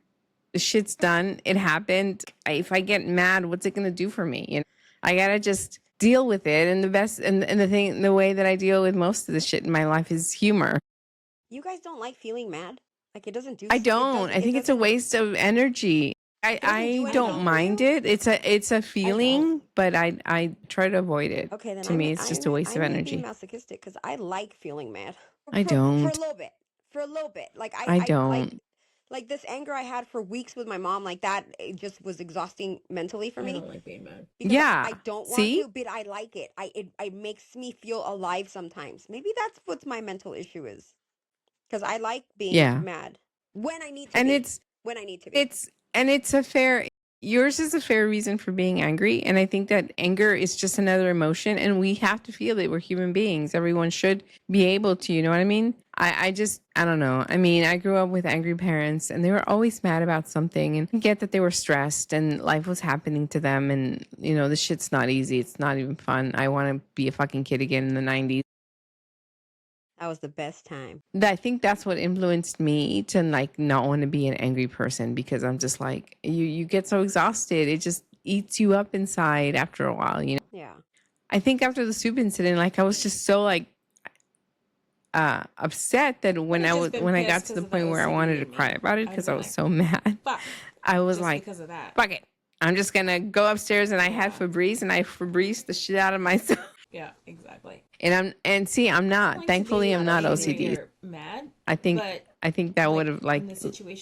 the shit's done. It happened. If I get mad, what's it gonna do for me? You know, I gotta just deal with it. And the best and the way that I deal with most of the shit in my life is humor. You guys don't like feeling mad? Like it doesn't do. I don't. I think it's a waste of energy. I don't mind it. It's a feeling, but I try to avoid it. Okay, then to me, it's just a waste of I energy. may be masochistic because I like feeling mad. I don't. For a little bit. For a little bit. Like I don't. like this anger I had for weeks with my mom, like that, it just was exhausting mentally for me. I don't like being mad. Because Yeah. I don't want See? to, but I like it. It makes me feel alive sometimes. Maybe that's what my mental issue is. Because I like being mad when I need to be. When I need to be. Yours is a fair reason for being angry. And I think that anger is just another emotion, and we have to feel it. We're human beings. Everyone should be able to, you know what I mean? I don't know. I mean, I grew up with angry parents, and they were always mad about something, and I get that they were stressed and life was happening to them. And, you know, this shit's not easy. It's not even fun. I want to be a fucking kid again in the 90s. That was the best time. I think that's what influenced me to like not want to be an angry person, because I'm just like, you get so exhausted. It just eats you up inside after a while, you know? Yeah. I think after the soup incident, like I was just so like upset that when I got to the point where I wanted to cry about it because I was so mad, I was like, fuck it. I'm just going to go upstairs, and I had Febreze, and I Febreze the shit out of myself. Yeah, exactly. And I'm not. Thankfully, I'm not OCD. Mad. I think that would have like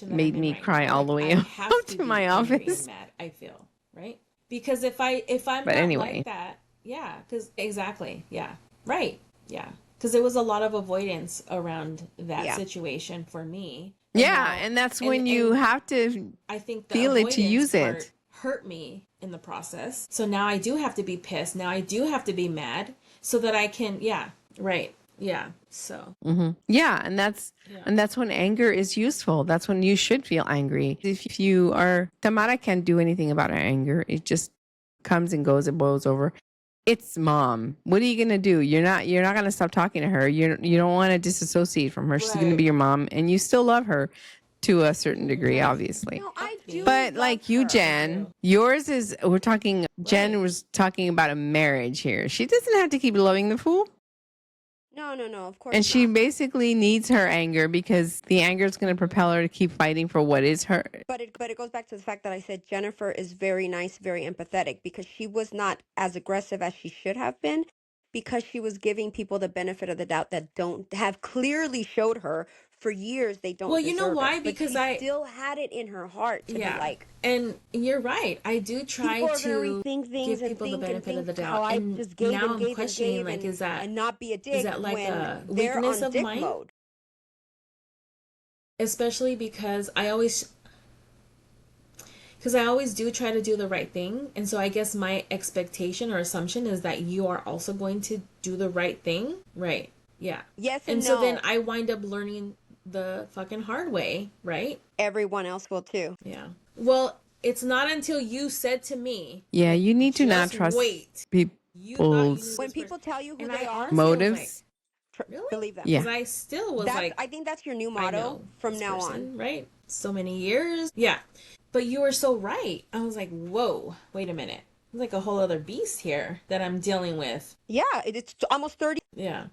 made me cry all the way up to my office. Mad, I feel, right? Because if I'm but not anyway. like that, yeah, because exactly, yeah, right, yeah, because there was a lot of avoidance around that situation for me. And that's when you have to I think feel it to use it. Hurt me in the process. So now I do have to be pissed. Now I do have to be mad so that I can, so. Mm-hmm. Yeah. And that's when anger is useful. That's when you should feel angry. If you are, Tamara can't do anything about her anger. It just comes and goes. It boils over. It's mom. What are you going to do? You're not going to stop talking to her. You don't want to disassociate from her. She's going to be your mom, and you still love her to a certain degree, obviously. No, I do. But like you, Jen, yours is, Jen was talking about a marriage here. She doesn't have to keep loving the fool. No, of course And she not. basically needs her anger, because the anger is going to propel her to keep fighting for what is her. But it goes back to the fact that I said Jennifer is very nice, very empathetic, because she was not as aggressive as she should have been, because she was giving people the benefit of the doubt that don't have clearly showed her for years they don't. Well, you know why? It, because she still had it in her heart to be like. And you're right. I do try to give people the benefit of the doubt. And just now I'm questioning, like, is that not be a dick? Is that like a weakness of mine? Mode. Especially because I always do try to do the right thing. And so I guess my expectation or assumption is that you are also going to do the right thing. Right. Yeah. Yes and no. So then I wind up learning the fucking hard way, right? Everyone else will too. Yeah. Well, it's not until you said to me. Yeah, you need to not trust people's when people tell you who they are, motives. Really? Believe them. Yeah. Because I still was like, I think that's your new motto from now on. Right? So many years. Yeah. But you were so right. I was like, whoa, wait a minute. It's like a whole other beast here that I'm dealing with. Yeah, it's almost 30. Yeah.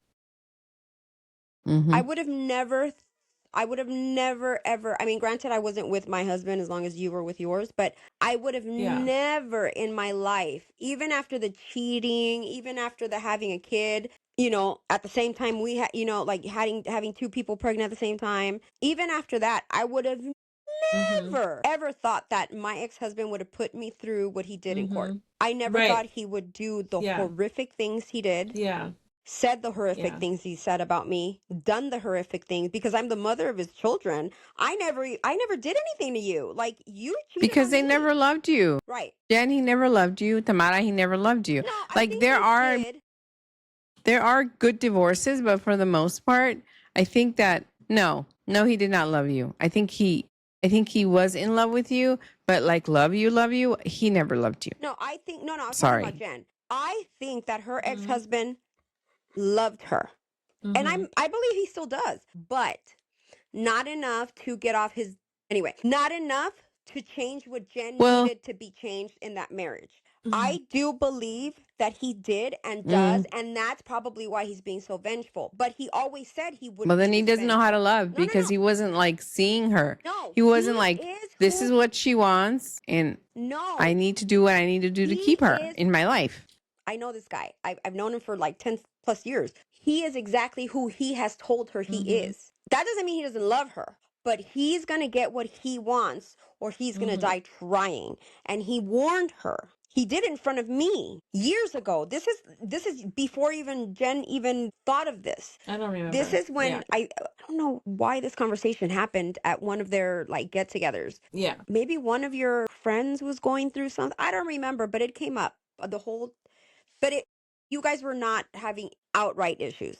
Mm-hmm. I would have never ever, I mean, granted, I wasn't with my husband as long as you were with yours, but I would have never in my life, even after the cheating, even after the having a kid, you know, at the same time we had, you know, like having two people pregnant at the same time, even after that, I would have never ever thought that my ex-husband would have put me through what he did in court. I never thought he would do the horrific things he did. Yeah. Said the horrific things he said about me, done the horrific things, because I'm the mother of his children. I never did anything to you. Like, you cheated because on they me. never loved you. Right. Jen, he never loved you. Tamara, he never loved you. No, like, there are good divorces, but for the most part, I think that no, No, he did not love you. I think he was in love with you, but like love you, he never loved you. No, I think no, I was talking about Sorry. Jen. I think that her Mhm. ex-husband loved her. And I believe he still does, but not enough to get off his not enough to change what Jen Well, needed to be changed in that marriage. I do believe that he did and does, and that's probably why he's being so vengeful. But he always said he wouldn't well, be then he this doesn't know how to vengeful. love No, no, because no. he wasn't like seeing her. No, He wasn't he like, is this is who- what she wants, and No, I need to do what I need to do to he keep her is. in my life. I know this guy. I've known him for like 10 plus years. He is exactly who he has told her he is. That doesn't mean he doesn't love her, but he's going to get what he wants or he's going to die trying. And he warned her. He did it in front of me years ago. This is before even Jen even thought of this. I don't remember. This is when Yeah. I don't know why this conversation happened at one of their like get-togethers. Yeah. Maybe one of your friends was going through something. I don't remember, but it came up. But you guys were not having outright issues.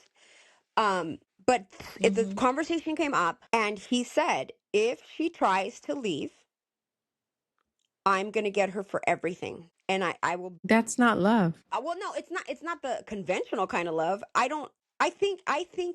But the conversation came up, and he said, if she tries to leave, I'm gonna get her for everything, and I will. That's not love. Well, no, it's not. It's not the conventional kind of love. I don't. I think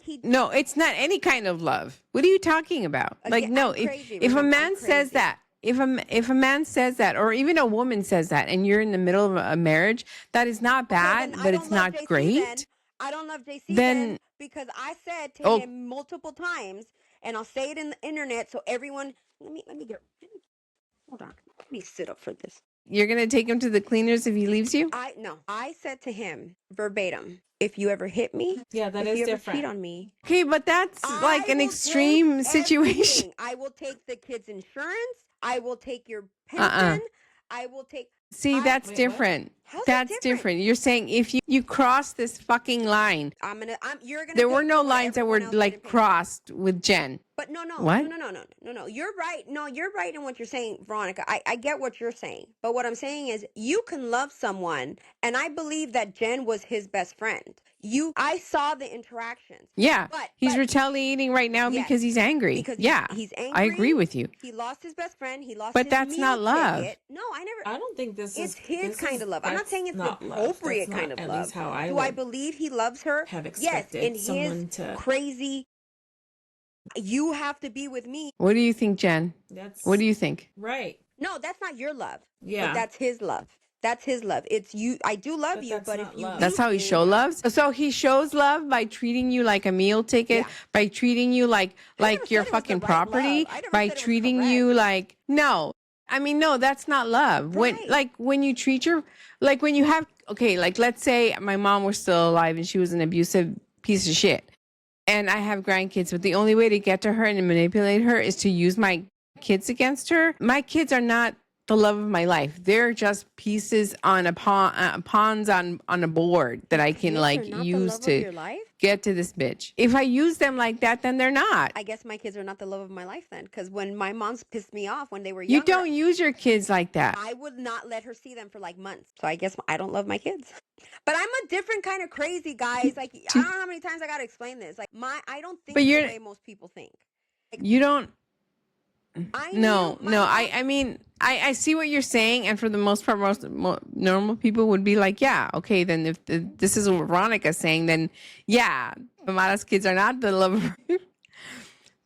he. No, it's not any kind of love. What are you talking about? Like, Again, no, I'm crazy, if a remember, man I'm says crazy. that, if a man says that, or even a woman says that, and you're in the middle of a marriage, that is not bad, but it's not great. I don't love JC Then because I said to him multiple times, and I'll say it in the internet so everyone. Let me get. Hold on. Let me sit up for this. you're gonna take him to the cleaners if he leaves you. I said to him verbatim, if you ever hit me, Yeah, that if is you ever different. cheat on me, Okay, but that's like an extreme situation. everything. I will take the kids' insurance. I will take your pension. Uh-uh. I will take. See, that's Wait, what? different. How's that That's different. You're saying if you cross this fucking line, You're gonna. there were pay no for what lines that were everyone else like didn't pay for. crossed with Jen. But no. What? No. You're right. No, you're right in what you're saying, Veronica. I get what you're saying. But what I'm saying is you can love someone, and I believe that Jen was his best friend. I saw the interactions. Yeah, But he's retaliating right now Yes, because he's angry. because yeah, he's angry. I agree with you. He lost his best friend. He lost But his that's meal not love. ticket. No, I never. I don't think this It's is his kind of love. I'm not saying it's the not love. appropriate That's kind not of at love. least how I Do would I believe he loves her? have Yes, expected in his someone to. crazy. You have to be with me. What do you think, Jen? That's What do you think? right. No, that's not your love. Yeah. But that's his love. That's his love. It's you. I do love But you, that's but if not you love. That's how he leave me- show loves. So he shows love by treating you like a meal ticket, Yeah. by treating you like never your said it was the fucking right property, love. I never by said it was treating you correct. like no. I mean, no, that's not love. Right. When you treat your when you have like let's say my mom was still alive and she was an abusive piece of shit, and I have grandkids, but the only way to get to her and to manipulate her is to use my kids against her. My kids are not the love of my life. They're just pieces on a pawns on a board that I can Kids like are not the use love of to your life? get to this bitch. If I use them like that, then they're not. I guess my kids are not the love of my life then, because when my mom's pissed me off when they were You younger, don't use your kids like that. I would not let her see them for like months. So I guess I don't love my kids. But I'm a different kind of crazy, guys. Like I don't know how many times I gotta explain this. Like I don't think But the you're- way most people think. You don't. I No, knew my no. mom- I mean, I see what you're saying, and for the most part, most normal people would be like, yeah, okay. Then if this is what Veronica's saying, then yeah, Mamada's kids are not the love of her.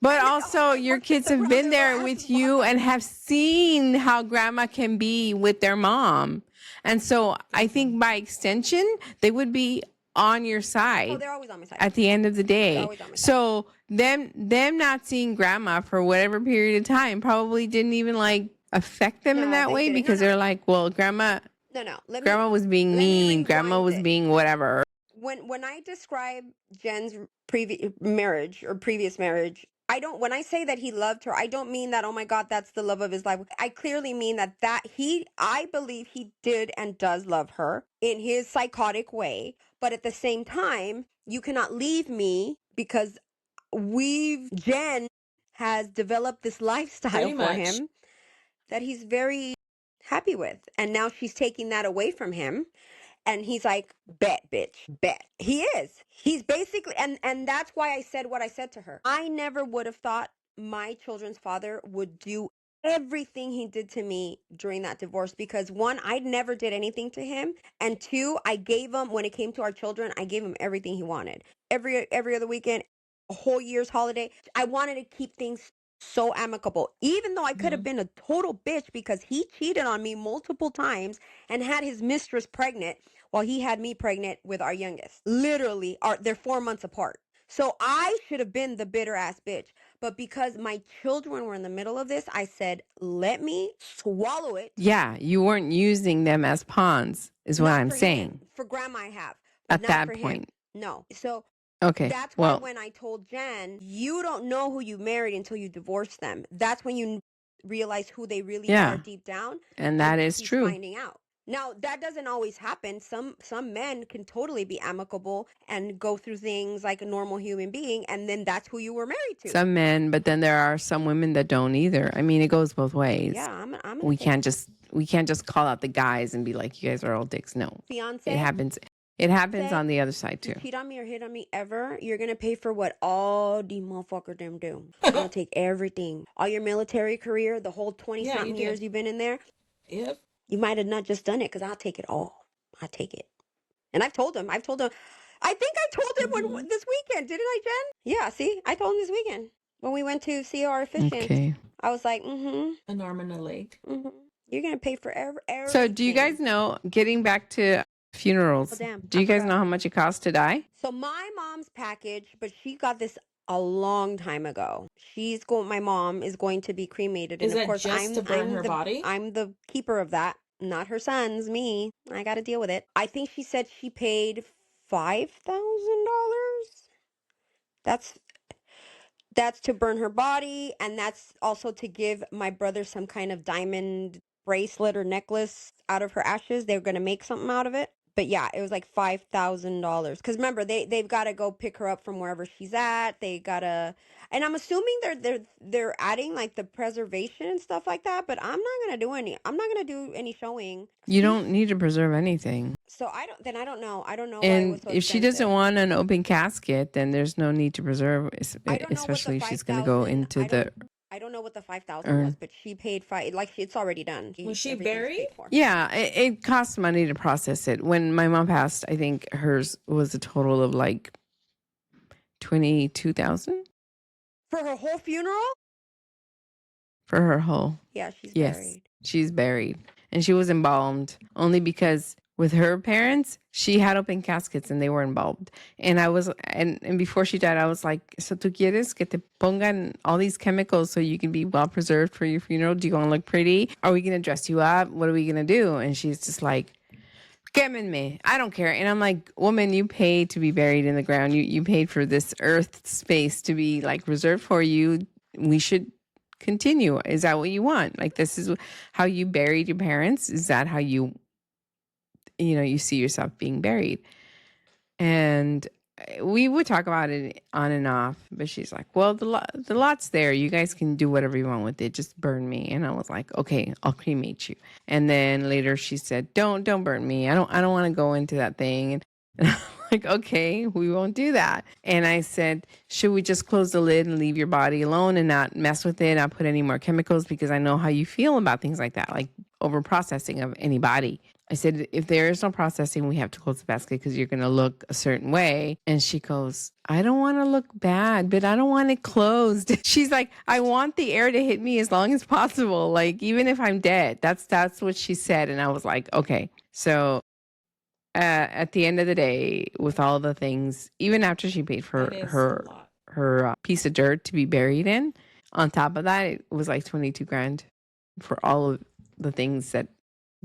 But also, your kids have been there with you and have seen how grandma can be with their mom. And so I think by extension, they would be on your side. Oh, they're always on my side. At the end of the day. always on my side. So them not seeing grandma for whatever period of time probably didn't even like affect them in No, that they way didn't. because No. they're like, well, grandma No. was being let me mean, grandma rewind was it. being whatever. When I describe Jen's previous marriage, when I say that he loved her, I don't mean that, oh my God, that's the love of his life. I clearly mean that I believe he did and does love her in his psychotic way. But at the same time, you cannot leave me because Jen has developed this lifestyle Pretty for much. him that he's very happy with. And now she's taking that away from him. And he's like, bet, bitch, bet. He is. He's basically, and that's why I said what I said to her. I never would have thought my children's father would do everything he did to me during that divorce, because one, I never did anything to him, and two, I gave him, when it came to our children, I gave him everything he wanted. Every other weekend, a whole year's holiday. I wanted to keep things so amicable, even though I could have been a total bitch because he cheated on me multiple times and had his mistress pregnant while he had me pregnant with our youngest. Literally, they're 4 months apart. So I should have been the bitter ass bitch. But because my children were in the middle of this, I said, let me swallow it. Yeah, you weren't using them as pawns, is what Not I'm for saying. him. For grandma, I have. But At not that for him. point. No. So Okay. that's why Well, when I told Jen, you don't know who you married until you divorce them. That's when you realize who they really yeah. are deep down. And that is he's true. finding out. Now, that doesn't always happen. Some men can totally be amicable and go through things like a normal human being, and then that's who you were married to. Some men, but then there are some women that don't either. I mean, it goes both ways. Yeah, I'm gonna we take can't just call out the guys and be like, you guys are all dicks. No. fiance. It happens on the other side too. You cheat on me or hit on me ever, you're gonna pay for what all the motherfuckers them do. I'm gonna take everything. All your military career, the whole 20-something years you've been in there. Yep. You might have not just done it, because I'll take it all. I'll take it. And I've told him. I think I told him this weekend, didn't I, Jen? Yeah, see? I told him this weekend when we went to see our efficient. Okay. I was like, An arm and a leg. You're going to pay for everything. So do you guys know, getting back to funerals, Oh, damn. do you guys know how much it costs to die? So my mom's package, but she got this a long time ago. My mom is going to be cremated. Is and of that course, just to burn her body? I'm the keeper of that. Not her son's, me. I got to deal with it. I think she said she paid $5,000. That's to burn her body, and that's also to give my brother some kind of diamond bracelet or necklace out of her ashes. They're gonna make something out of it. But yeah, it was like $5,000. Because remember, they've got to go pick her up from wherever she's at. They gotta, and I'm assuming they're adding like the preservation and stuff like that. But I'm not gonna do any showing. You don't need to preserve anything. So I don't know. I don't know why it And was so if she doesn't expensive. want an open casket, then there's no need to preserve, I don't know what the especially if she's going to go 5,000 into the. I don't know what the 5,000 was, but she paid it's already done. Was she Everything's buried? paid for. Yeah, it costs money to process it. When my mom passed, I think hers was a total of like 22,000 For her whole funeral? for her whole. Yeah, she's Yes, buried. she's buried, and she was embalmed only because with her parents, she had open caskets and they were embalmed. And I was, and before she died, I was like, so tú quieres que te pongan all these chemicals so you can be well preserved for your funeral? Do you want to look pretty? Are we going to dress you up? What are we going to do? And she's just like, quémenme. I don't care. And I'm like, woman, you paid to be buried in the ground. You paid for this earth space to be like reserved for you. We should continue. Is that what you want? Like, this is how you buried your parents? Is that how you see yourself being buried? And we would talk about it on and off, but she's like, well, the lot's there. You guys can do whatever you want with it. Just burn me. And I was like, okay, I'll cremate you. And then later she said, don't burn me. I don't want to go into that thing. And I'm like, okay, we won't do that. And I said, should we just close the lid and leave your body alone and not mess with it, not put any more chemicals? Because I know how you feel about things like that, like over processing of any body. I said, if there is no processing, we have to close the basket because you're going to look a certain way. And she goes, I don't want to look bad, but I don't want it closed. She's like, I want the air to hit me as long as possible. Like, even if I'm dead, that's what she said. And I was like, okay. So at the end of the day, with all the things, even after she paid for her piece of dirt to be buried in, on top of that, it was like 22 grand for all of the things that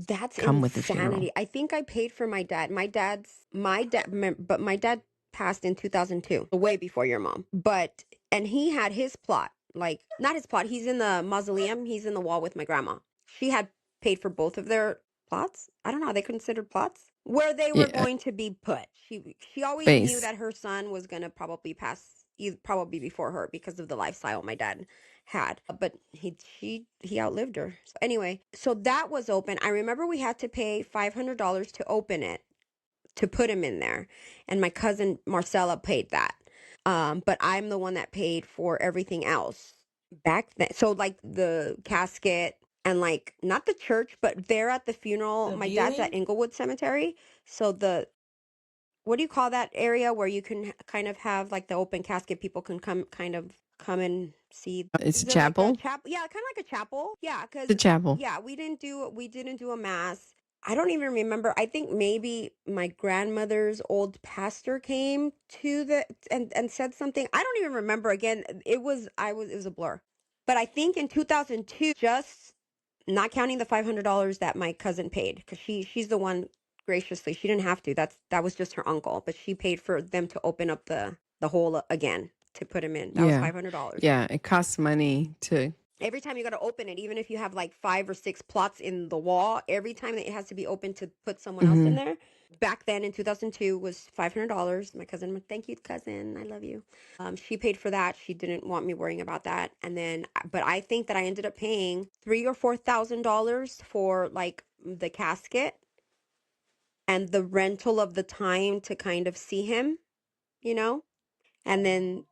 That's come insanity. with the funeral. I think I paid for my dad. But my dad passed in 2002, way before your mom. And he had his plot, like not his plot. He's in the mausoleum. He's in the wall with my grandma. She had paid for both of their plots. I don't know. Are they considered plots where they were going to be put. She always knew that her son was going to probably pass, probably before her because of the lifestyle my dad had, but he outlived her. So anyway, so that was open. I remember we had to pay $500 to open it. to put him in there. And my cousin Marcella paid that. But I'm the one that paid for everything else back then. So like the casket and like not the church, but there at the funeral. The My dad's at viewing? Inglewood Cemetery. So the what do you call that area where you can kind of have like the open casket? People can come and see. It's a Is it like a chapel. chapel? Yeah, kind of like a chapel. Yeah, because It's a chapel. yeah, we didn't do a mass. I don't even remember. I think maybe my grandmother's old pastor came to the and said something. I don't even remember. Again, it was a blur. But I think in 2002, just not counting the $500 that my cousin paid, because she's the one graciously. She didn't have to. That was just her uncle, but she paid for them to open up the hole again to put him in. That was Yeah. $500. Yeah. It costs money to. Every time you got to open it, even if you have like 5 or 6 plots in the wall, every time that it has to be open to put someone else in there. Back then in 2002 was $500. My cousin, thank you, cousin, I love you. She paid for that. She didn't want me worrying about that. And then, but I think that I ended up paying $3,000 or $4,000 for like the casket and the rental of the time to kind of see him, you know, and then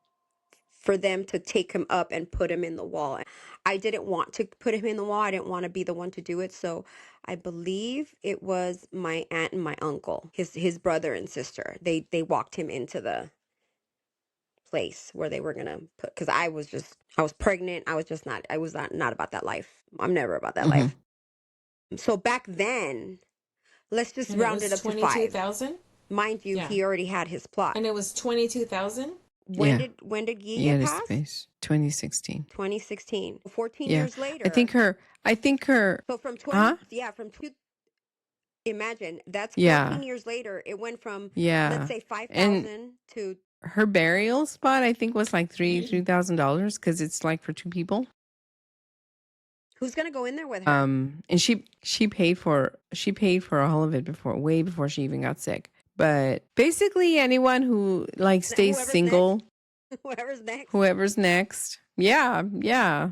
for them to take him up and put him in the wall. I didn't want to put him in the wall. I didn't want to be the one to do it. So I believe it was my aunt and my uncle, his brother and sister. They walked him into the place where they were gonna put, because I was pregnant. I was not about that life. I'm never about that life. So back then, let's just And it round it was up to 5. 22,000? Mind you, Yeah. he already had his plot. And it was 22,000? When Yeah. did Guille Yeah, pass? space. 2016. 2016. 14 Yeah. years later. I think her. So from 20, Huh? yeah, imagine that's 14 Yeah. years later. It went from, Yeah. let's say And 5,000 to, her burial spot, I think, was like $3,000 because it's like for 2 people. who's going to go in there with her? And she paid for all of it way before she even got sick. But basically, anyone who like stays Whoever's single, whoever's next. yeah, yeah.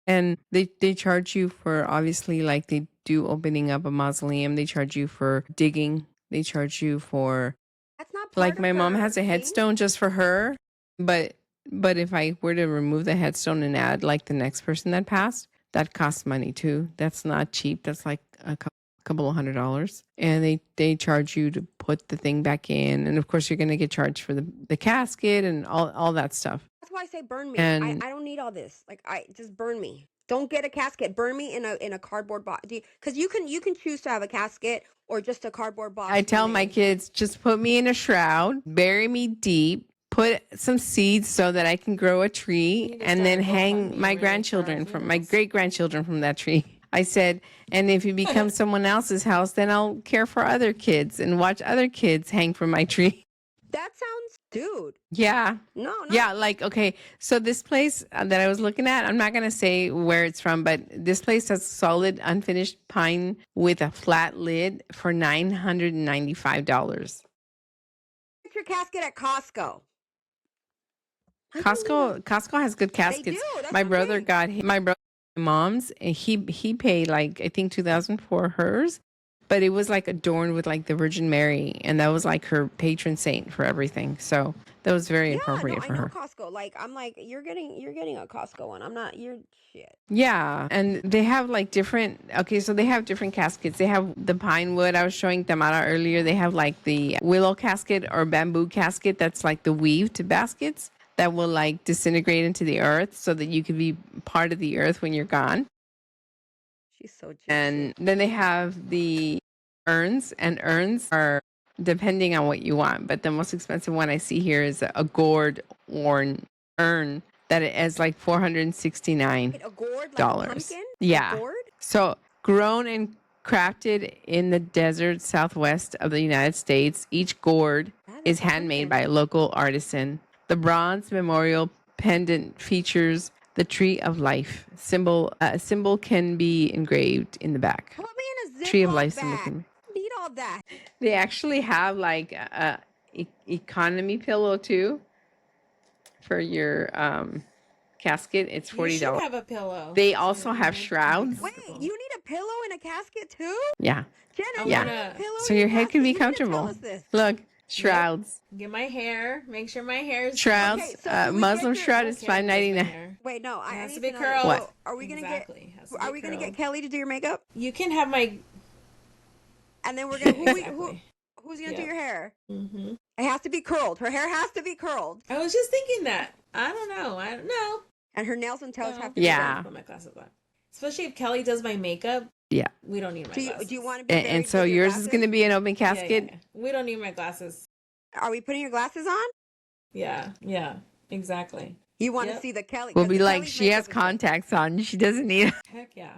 And they charge you for, obviously, like they do opening up a mausoleum. They charge you for digging. They charge you for, That's not part like, of my mom her has a thing. headstone just for her. But if I were to remove the headstone and add like the next person that passed, that costs money too. That's not cheap. That's like a couple of $100. And they charge you to put the thing back in. And of course, you're going to get charged for the casket and all that stuff. That's why I say burn me. And I don't need all this. Like, I just burn me. Don't get a casket. Burn me in a cardboard box. Because you can choose to have a casket or just a cardboard box. I tell my kids, just put me in a shroud, bury me deep, put some seeds so that I can grow a tree, and then hang my grandchildren my great grandchildren from that tree. I said, and if it becomes someone else's house, then I'll care for other kids and watch other kids hang from my tree. That sounds, dude. Yeah. No. Yeah, like, okay, so this place that I was looking at, I'm not going to say where it's from, but this place has solid unfinished pine with a flat lid for $995. Get your casket at Costco. Costco has good caskets. They do. That's My what I'm brother saying. got my mom's, and he paid like, I think, $2,000 for hers, but it was like adorned with like the Virgin Mary, and that was like her patron saint for everything. So that was very appropriate for I know her. Costco. Like, I'm like, you're getting a Costco one. I'm not. You're shit. Yeah, and they have like different. Okay, so they have different caskets. They have the pine wood. I was showing Tamara earlier. They have like the willow casket or bamboo casket. That's like the weaved baskets that will like disintegrate into the earth so that you can be part of the earth when you're gone. She's so juicy. And then they have the urns, and urns are depending on what you want. But the most expensive one I see here is a gourd worn urn that is like $469. Wait, a gourd, like a pumpkin? Yeah. A gourd? So grown and crafted in the desert southwest of the United States, each gourd is handmade by a local artisan. The bronze memorial pendant features the tree of life symbol. A symbol can be engraved in the back. Put me in a Ziploc Tree of life bag. symbol can. Need all that. They actually have like a economy pillow too for your casket. It's $40. You should have a pillow. They also have shrouds. Wait, you need a pillow in a casket too? Yeah. Jen, I are you wanna- gonna pillow So in your a head can casket? be You didn't comfortable. tell us this. Look, shrouds. Get my hair. Make sure my hair is Shrouds. Okay, so do we Muslim get your- shroud I is don't care who does my $5.99. hair. Wait, no, It I has need to be to know. curled. What? So are we gonna Exactly. Has to are be we gonna get curled. Kelly to do your makeup? You can have my. And then we're gonna Exactly. who's gonna do Yep. your hair? Mm-hmm. It has to be curled. Her hair has to be curled. I was just thinking that. I don't know. And her nails and toes No. have to be Yeah. done. Put my glasses on. Especially if Kelly does my makeup. Yeah. We don't need my glasses. Do you want to be And married so with your yours glasses? is going to be an open Yeah, casket. yeah. We don't need my glasses. Are we putting your glasses on? Yeah. Exactly. You want to Yep. see the Kelly? We'll 'cause be the like, Kelly's she has makeup is good. contacts on. She doesn't need. Heck yeah.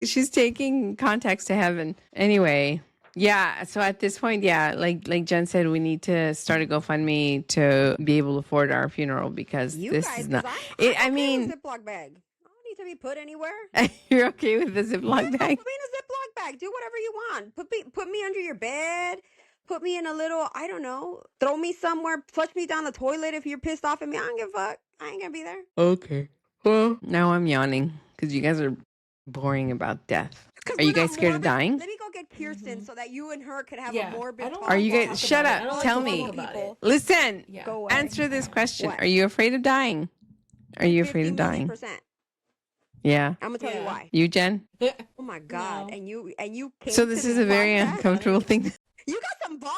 She's taking contacts to heaven. Anyway, yeah. So at this point, yeah, like Jen said, we need to start a GoFundMe to be able to afford our funeral because You this guys, is not. 'cause It, I'm I okay mean, with Ziploc bag. I don't need to be put anywhere. you're okay with the Ziploc Yeah, bag? put me in a Ziploc bag. Do whatever you want. Put me under your bed. Put me in a little, I don't know. Throw me somewhere. Flush me down the toilet if you're pissed off at me. I don't give a fuck. I ain't gonna be there. Okay. Well, now I'm yawning because you guys are boring about death. 'Cause Are you we're not guys scared of morbid. dying? Let me go get Kirsten so that you and her could have Yeah. a morbid I don't talk. Are you wanna guys? talk Shut about it. up. I don't like Tell to me. talk about it. Listen. Yeah. Go away. Answer this question. What? Are you afraid of dying? Are you afraid of dying? 50,000,000%. Yeah. I'm gonna tell you Yeah. why. You, Jen? Oh my god! No. And you came So to this is a very podcast? uncomfortable thing. You got some balls.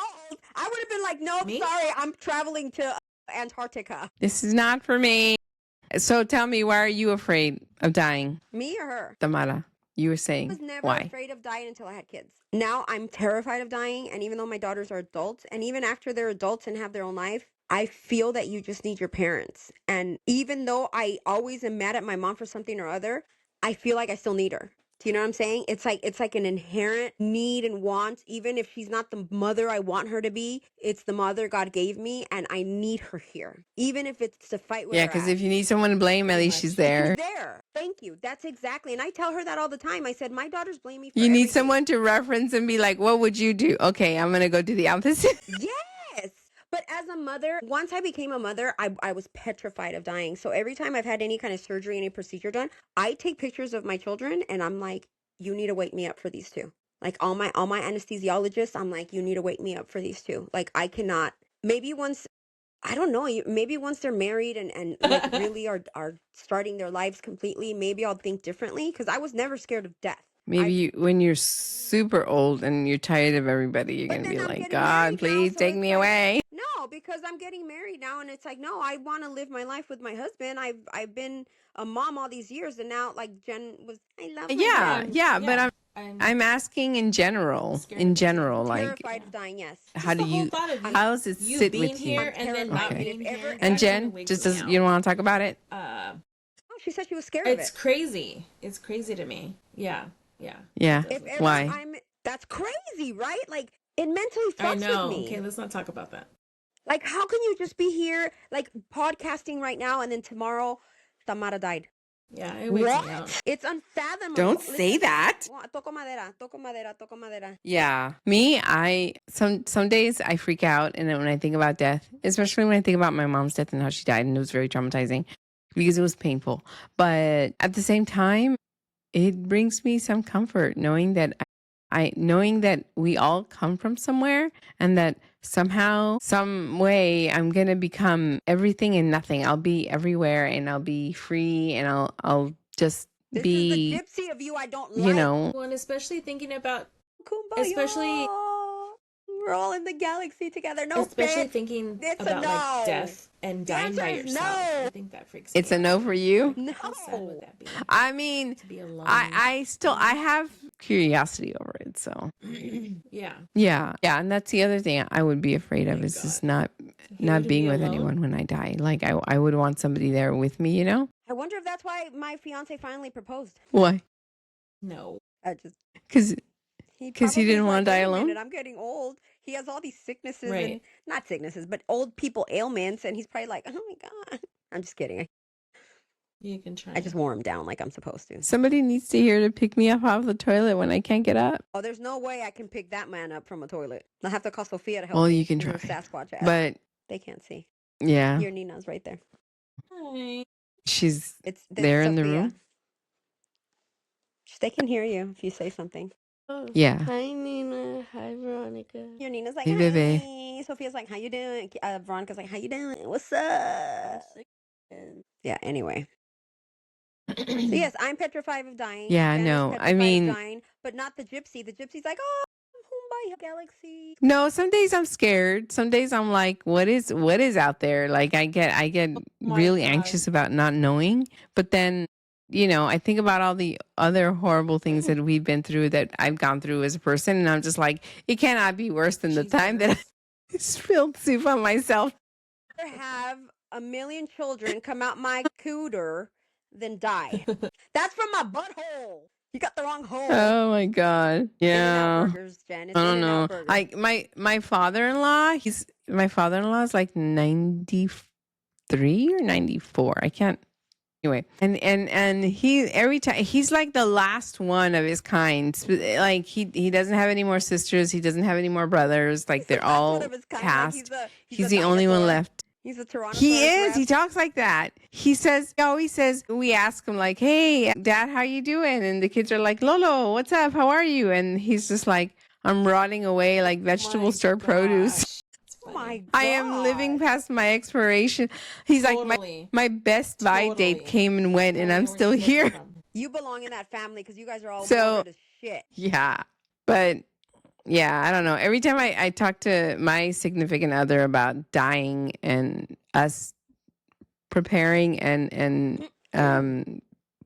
I would have been like, nope, Me? sorry, I'm traveling to Antarctica. This is not for me. So tell me, why are you afraid of dying, Me or her? Tamara? You were I saying was never why? afraid of dying until I had kids. Now I'm terrified of dying, and even though my daughters are adults, and even after they're adults and have their own life, I feel that you just need your parents. And even though I always am mad at my mom for something or other, I feel like I still need her. Do you know what I'm saying? It's like an inherent need and want. Even if she's not the mother I want her to be, it's the mother God gave me, and I need her here. Even if it's to fight with Yeah, her because ass. if you need someone to blame, at Pretty least much. she's there. She's there. Thank you. That's exactly. And I tell her that all the time. I said, my daughters blame me for You need everything. someone to reference and be like, what would you do? Okay, I'm going to go do the opposite. Yes. But as a mother, once I became a mother, I was petrified of dying. So every time I've had any kind of surgery, any procedure done, I take pictures of my children and I'm like, you need to wake me up for these two. Like all my anesthesiologists, I'm like, you need to wake me up for these two. Like I cannot. Maybe once, I don't know, maybe once they're married and like really are starting their lives completely, maybe I'll think differently because I was never scared of death. Maybe when you're super old and you're tired of everybody, you're But going to be then I'm like, getting God, married now, please so take it's me like- away. No, because I'm getting married now, and it's like, no, I want to live my life with my husband. I've been a mom all these years, and now, like Jen was, I love my Yeah, dad. but I'm asking in general. Scared In of general, like, Terrified of dying, yes. how do the whole you? thought of How does it you sit being with you? here and then not Okay. being If here. ever- And that kinda Jen, wigs just me does out. you don't want to talk about it? Oh, she said she was scared of It's it. crazy. It's crazy to me. Yeah. Yeah. If ever Why? that's crazy, right? Like it mentally I fucks know. with me. Okay, let's not talk about that. Like, how can you just be here, like podcasting right now, and then tomorrow, Tamara died? Yeah, it wigs me out. What? It's unfathomable. Don't say that. Toco madera, toco madera, toco madera. Yeah. Me, some days I freak out, and then when I think about death, especially when I think about my mom's death and how she died, and it was very traumatizing because it was painful. But at the same time, it brings me some comfort knowing that knowing that we all come from somewhere, and that somehow, some way, I'm gonna become everything and nothing. I'll be everywhere, and I'll be free, and I'll just This be, is the gypsy of you I don't like. you know. Well, and especially thinking about, Kumbaya. especially- We're all in the galaxy together. No, especially bitch. thinking It's a about no. like death and The dying by answer is yourself. no. I think that freaks me It's a out. no for you. No. How sad would that be? I mean, To be alone. I have curiosity over it. So Yeah. yeah, and that's the other thing I would be afraid of My is just God. not to being be with alone? anyone when I die. Like I would want somebody there with me. You know I wonder if that's why my fiance finally proposed. why? No. I just Because he 'Cause he probably didn't was wanna like, die "Wait a alone?" minute, I'm getting old. He has all these sicknesses and Right. not sicknesses, but old people ailments, and he's probably like, oh my god. I'm just kidding. You can try. I just wore him down like I'm supposed to. somebody needs to hear to pick me up off the toilet when I can't get up. Oh, there's no way I can pick that man up from a toilet. I'll have to call Sophia to help Well, me. you can and her try. Sasquatch ass. But They can't see. yeah, Your Nina's right there. Hi. she's It's there in the Sophia. room. They can hear you if you say something. Yeah. Hi, Nina. Hi, Veronica. Your Nina's like, Hey, baby. hi. Sophia's like, how you doing? Veronica's like, how you doing? What's up? Yeah, anyway. So yes, I'm petrified of dying. Yeah, Jen is no, I petrified mean, of dying, but not the gypsy. The gypsy's like, oh, Kumbaya galaxy. no, some days I'm scared. Some days I'm like, what is out there? Like I get my really God. anxious about not knowing. But then, I think about all the other horrible things that we've been through, that I've gone through as a person, and I'm just like, it cannot be worse than the time that I spilled soup on myself. I'd rather have a million children come out my cooter than die. That's from my butthole. You got the wrong hole. Oh my God. In-N-Out Yeah. burgers, Jen. It's I don't know. In-N-Out burgers. My father-in-law, my father-in-law is like 93 or 94. I can't. Anyway, and he, every time, he's like the last one of his kind. Like he doesn't have any more sisters. He doesn't have any more brothers. Like they're Last all one of his kind, passed. like He's a the only one dinosaur. left. He's a Tyrannosaurus He is. Rex. He talks like that. He always says, we ask him like, hey, Dad, how you doing? And the kids are like, Lolo, what's up? How are you? And he's just like, I'm rotting away like vegetable store produce. Oh my God. I am living past my expiration. He's Totally. like, my best buy date Totally. came and went, and I'm still here. You belong in that family because you guys are all So- morbid as shit. Yeah. But yeah, I don't know. Every time I talk to my significant other about dying and us preparing and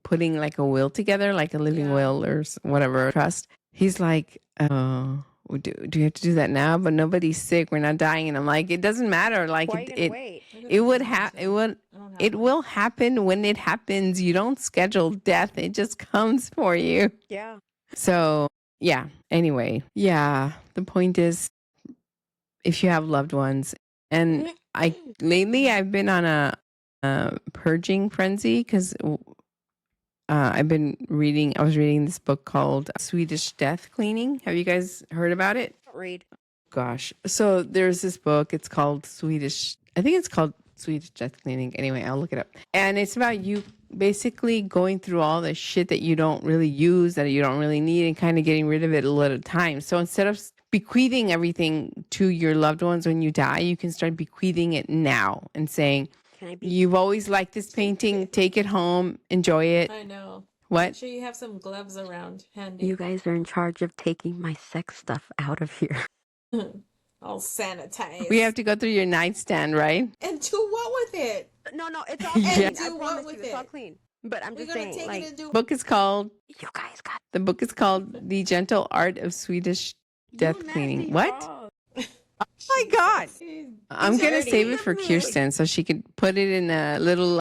putting like a will together, like a living will or whatever, trust, he's like, oh, do you have to do that now? But nobody's sick. We're not dying. And I'm like, it doesn't matter. Like Why are you gonna wait? it will happen when it happens. You don't schedule death. It just comes for you. Yeah. So yeah. Anyway, yeah. The point is, if you have loved ones, and lately I've been on a purging frenzy because I was reading this book called Swedish Death Cleaning. Have you guys heard about it? Read. Gosh. So there's this book. It's called I think it's called Swedish Death Cleaning. Anyway, I'll look it up. And it's about you basically going through all the shit that you don't really use, that you don't really need, and kind of getting rid of it a little at a time. So instead of bequeathing everything to your loved ones when you die, you can start bequeathing it now and saying, you've always liked this painting, take it home, enjoy it. I know. What? Make sure you have some gloves around handy. You guys are in charge of taking my sex stuff out of here. All sanitized. We have to go through your nightstand, right? And do what with it? No, it's all Yeah. clean. And I do promise what you, with it's all it? clean. But I'm We're just gonna saying, take like, it and do. The book is called you guys got The Gentle Art of Swedish Death Cleaning. What? Oh my God. I'm going to dirty. save it for Kirsten so she could put it in a little.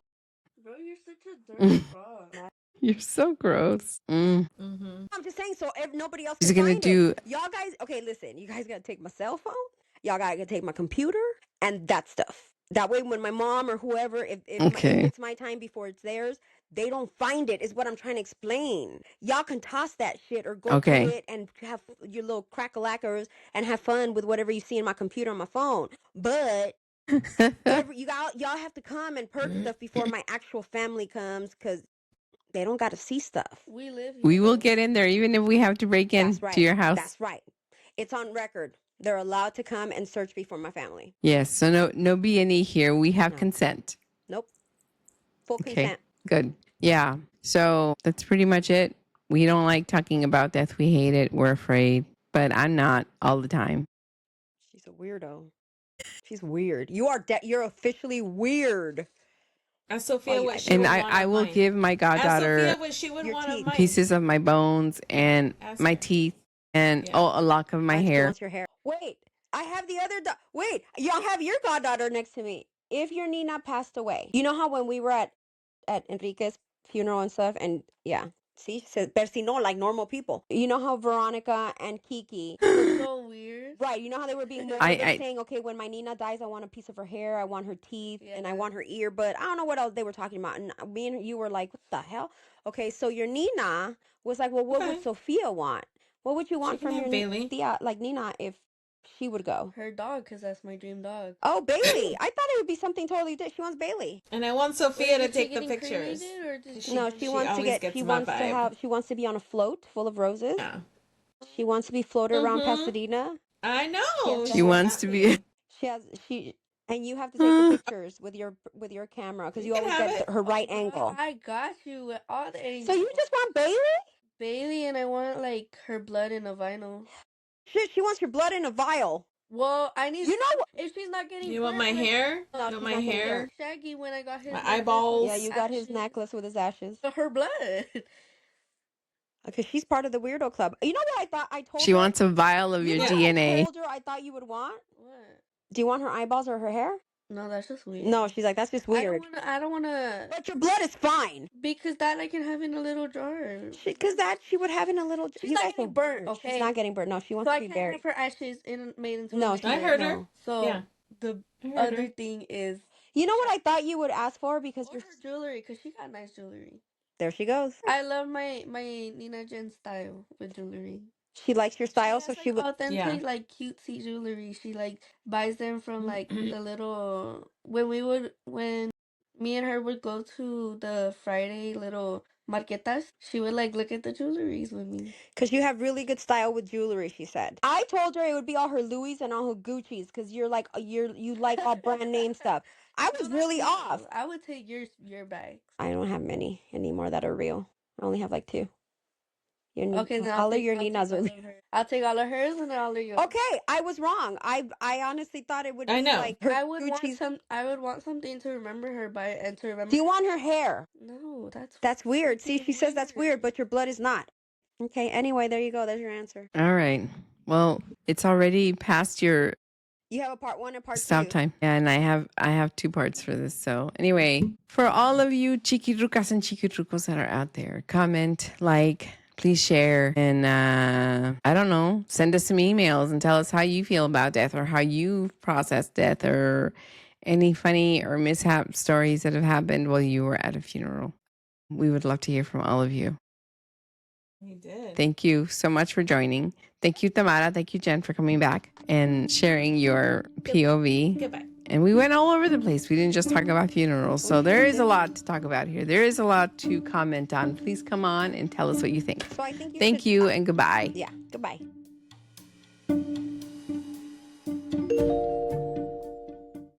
Bro, you're such a dirty frog. You're so gross. Mm. Mm-hmm. I'm just saying, so if nobody else He's can gonna find do- it. Y'all guys, okay, listen. You guys gotta take my cell phone. Y'all gotta take my computer and that stuff. That way, when my mom or whoever, if Okay. it's my time before it's theirs, they don't find it. Is what I'm trying to explain. Y'all can toss that shit or go Okay. through it and have your little crack-a-lackers and have fun with whatever you see in my computer or my phone. But y'all have to come and purge stuff before my actual family comes, because they don't got to see stuff. We live here. We will get in there even if we have to break in That's right. to your house. That's right. It's on record. They're allowed to come and search before my family. Yes. So no B&E here. We have No. consent. Nope. Full Okay. consent. Good. Yeah. So that's pretty much it. We don't like talking about death. We hate it. We're afraid. But I'm not all the time. She's a weirdo. She's weird. You're officially weird. Ask Sophia Oh, what yeah. she And would want I of will mine. give my Ask goddaughter Sophia what she would Your want teeth. of mine. pieces of my bones and Ask my her. teeth and Yeah. a lock of my She hair. wants your hair. Wait, I have the other. Wait, y'all have your goddaughter next to me. If your Nina passed away, you know how when we were at Enrique's funeral and stuff, and yeah, see, she says, pero si no, like normal people. You know how Veronica and Kiki, So weird. right? You know how they were being I- morbid, saying, okay, when my Nina dies, I want a piece of her hair, I want her teeth, and I want her ear, but I don't know what else they were talking about. And me and you were like, what the hell? Okay, so your Nina was like, well, what Okay. would Sophia want? What would you want can from have your Bailey. tia, like Nina, if she would go? Her dog, because that's my dream dog. Oh, Bailey. I thought it would be something totally different. She wants Bailey. And I want Sophia to Wait, is she take the getting pictures. cremated, or does No, she wants to always get. gets She my wants to vibe. have. She wants to be on a float full of roses. Yeah. She wants to be floated around Mhm. Pasadena. I know. She wants to be. And you have to take the pictures with your camera because you can always have get it. her right Girl, angle. I got you with all the So angles. you just want Bailey? Bailey, and I want like her blood in a vinyl. Shit, she wants your blood in a vial. Well, I need. You know what? If she's not getting. You want burnt, my like, hair? No, You want she's my not getting hair? burnt. Shaggy when I got his My necklace eyeballs. with Yeah, you got his ashes. necklace with his ashes. Her blood. Okay, she's part of the weirdo club. You know what I thought? I told She her. wants a vial of You your know what I DNA. told her I thought you would want? What? Do you want her eyeballs or her hair? No, that's just weird. No, she's like, that's just weird. I don't wanna. But your blood is fine. Because that I can have in a little jar. Because that she would have in a little. She's you not guys getting are burnt, weird. okay? She's not getting burnt. No, she wants So to I be can't buried. have her ashes made into No, a she- I heard her. no. So Yeah. the I heard other her. thing is You know what I thought you would ask for because or you're. her jewelry, because she got nice jewelry. There she goes. I love my Nina Jen style with jewelry. She likes your She style, has so like she would. authentic like cutesy jewelry. She like buys them from like the little when me and her would go to the Friday little marquetas, she would like look at the jewelries with me. Because you have really good style with jewelry, she said. I told her it would be all her Louis and all her Gucci's because you like all brand name stuff. I was really off. I would take your bags. I don't have many anymore that are real. I only have like 2. Okay, then all of your Ninas are. I'll take all of hers and all of yours. Okay, I was wrong. I honestly thought it would I be know. like her I would Gucci's. I would want something to remember her by and to remember. Do you want her hair? No, That's weird. See, she says that's weird, but your blood is not. Okay, anyway, there you go. There's your answer. All right. Well, it's already past your You have a part 1 and part 2. stop time. Yeah, and I have 2 parts for this. So anyway, for all of you chiquirucas and chiquirucos that are out there, comment, like, please share, and I don't know, send us some emails and tell us how you feel about death or how you process death or any funny or mishap stories that have happened while you were at a funeral. We would love to hear from all of you. We did. Thank you so much for joining. Thank you, Tamara. Thank you, Jen, for coming back and sharing your POV. Goodbye. And we went all over the place. We didn't just talk about funerals. So there is a lot to talk about here. There is a lot to comment on. Please come on and tell us what you think. So I think Thank you and goodbye. Yeah, goodbye.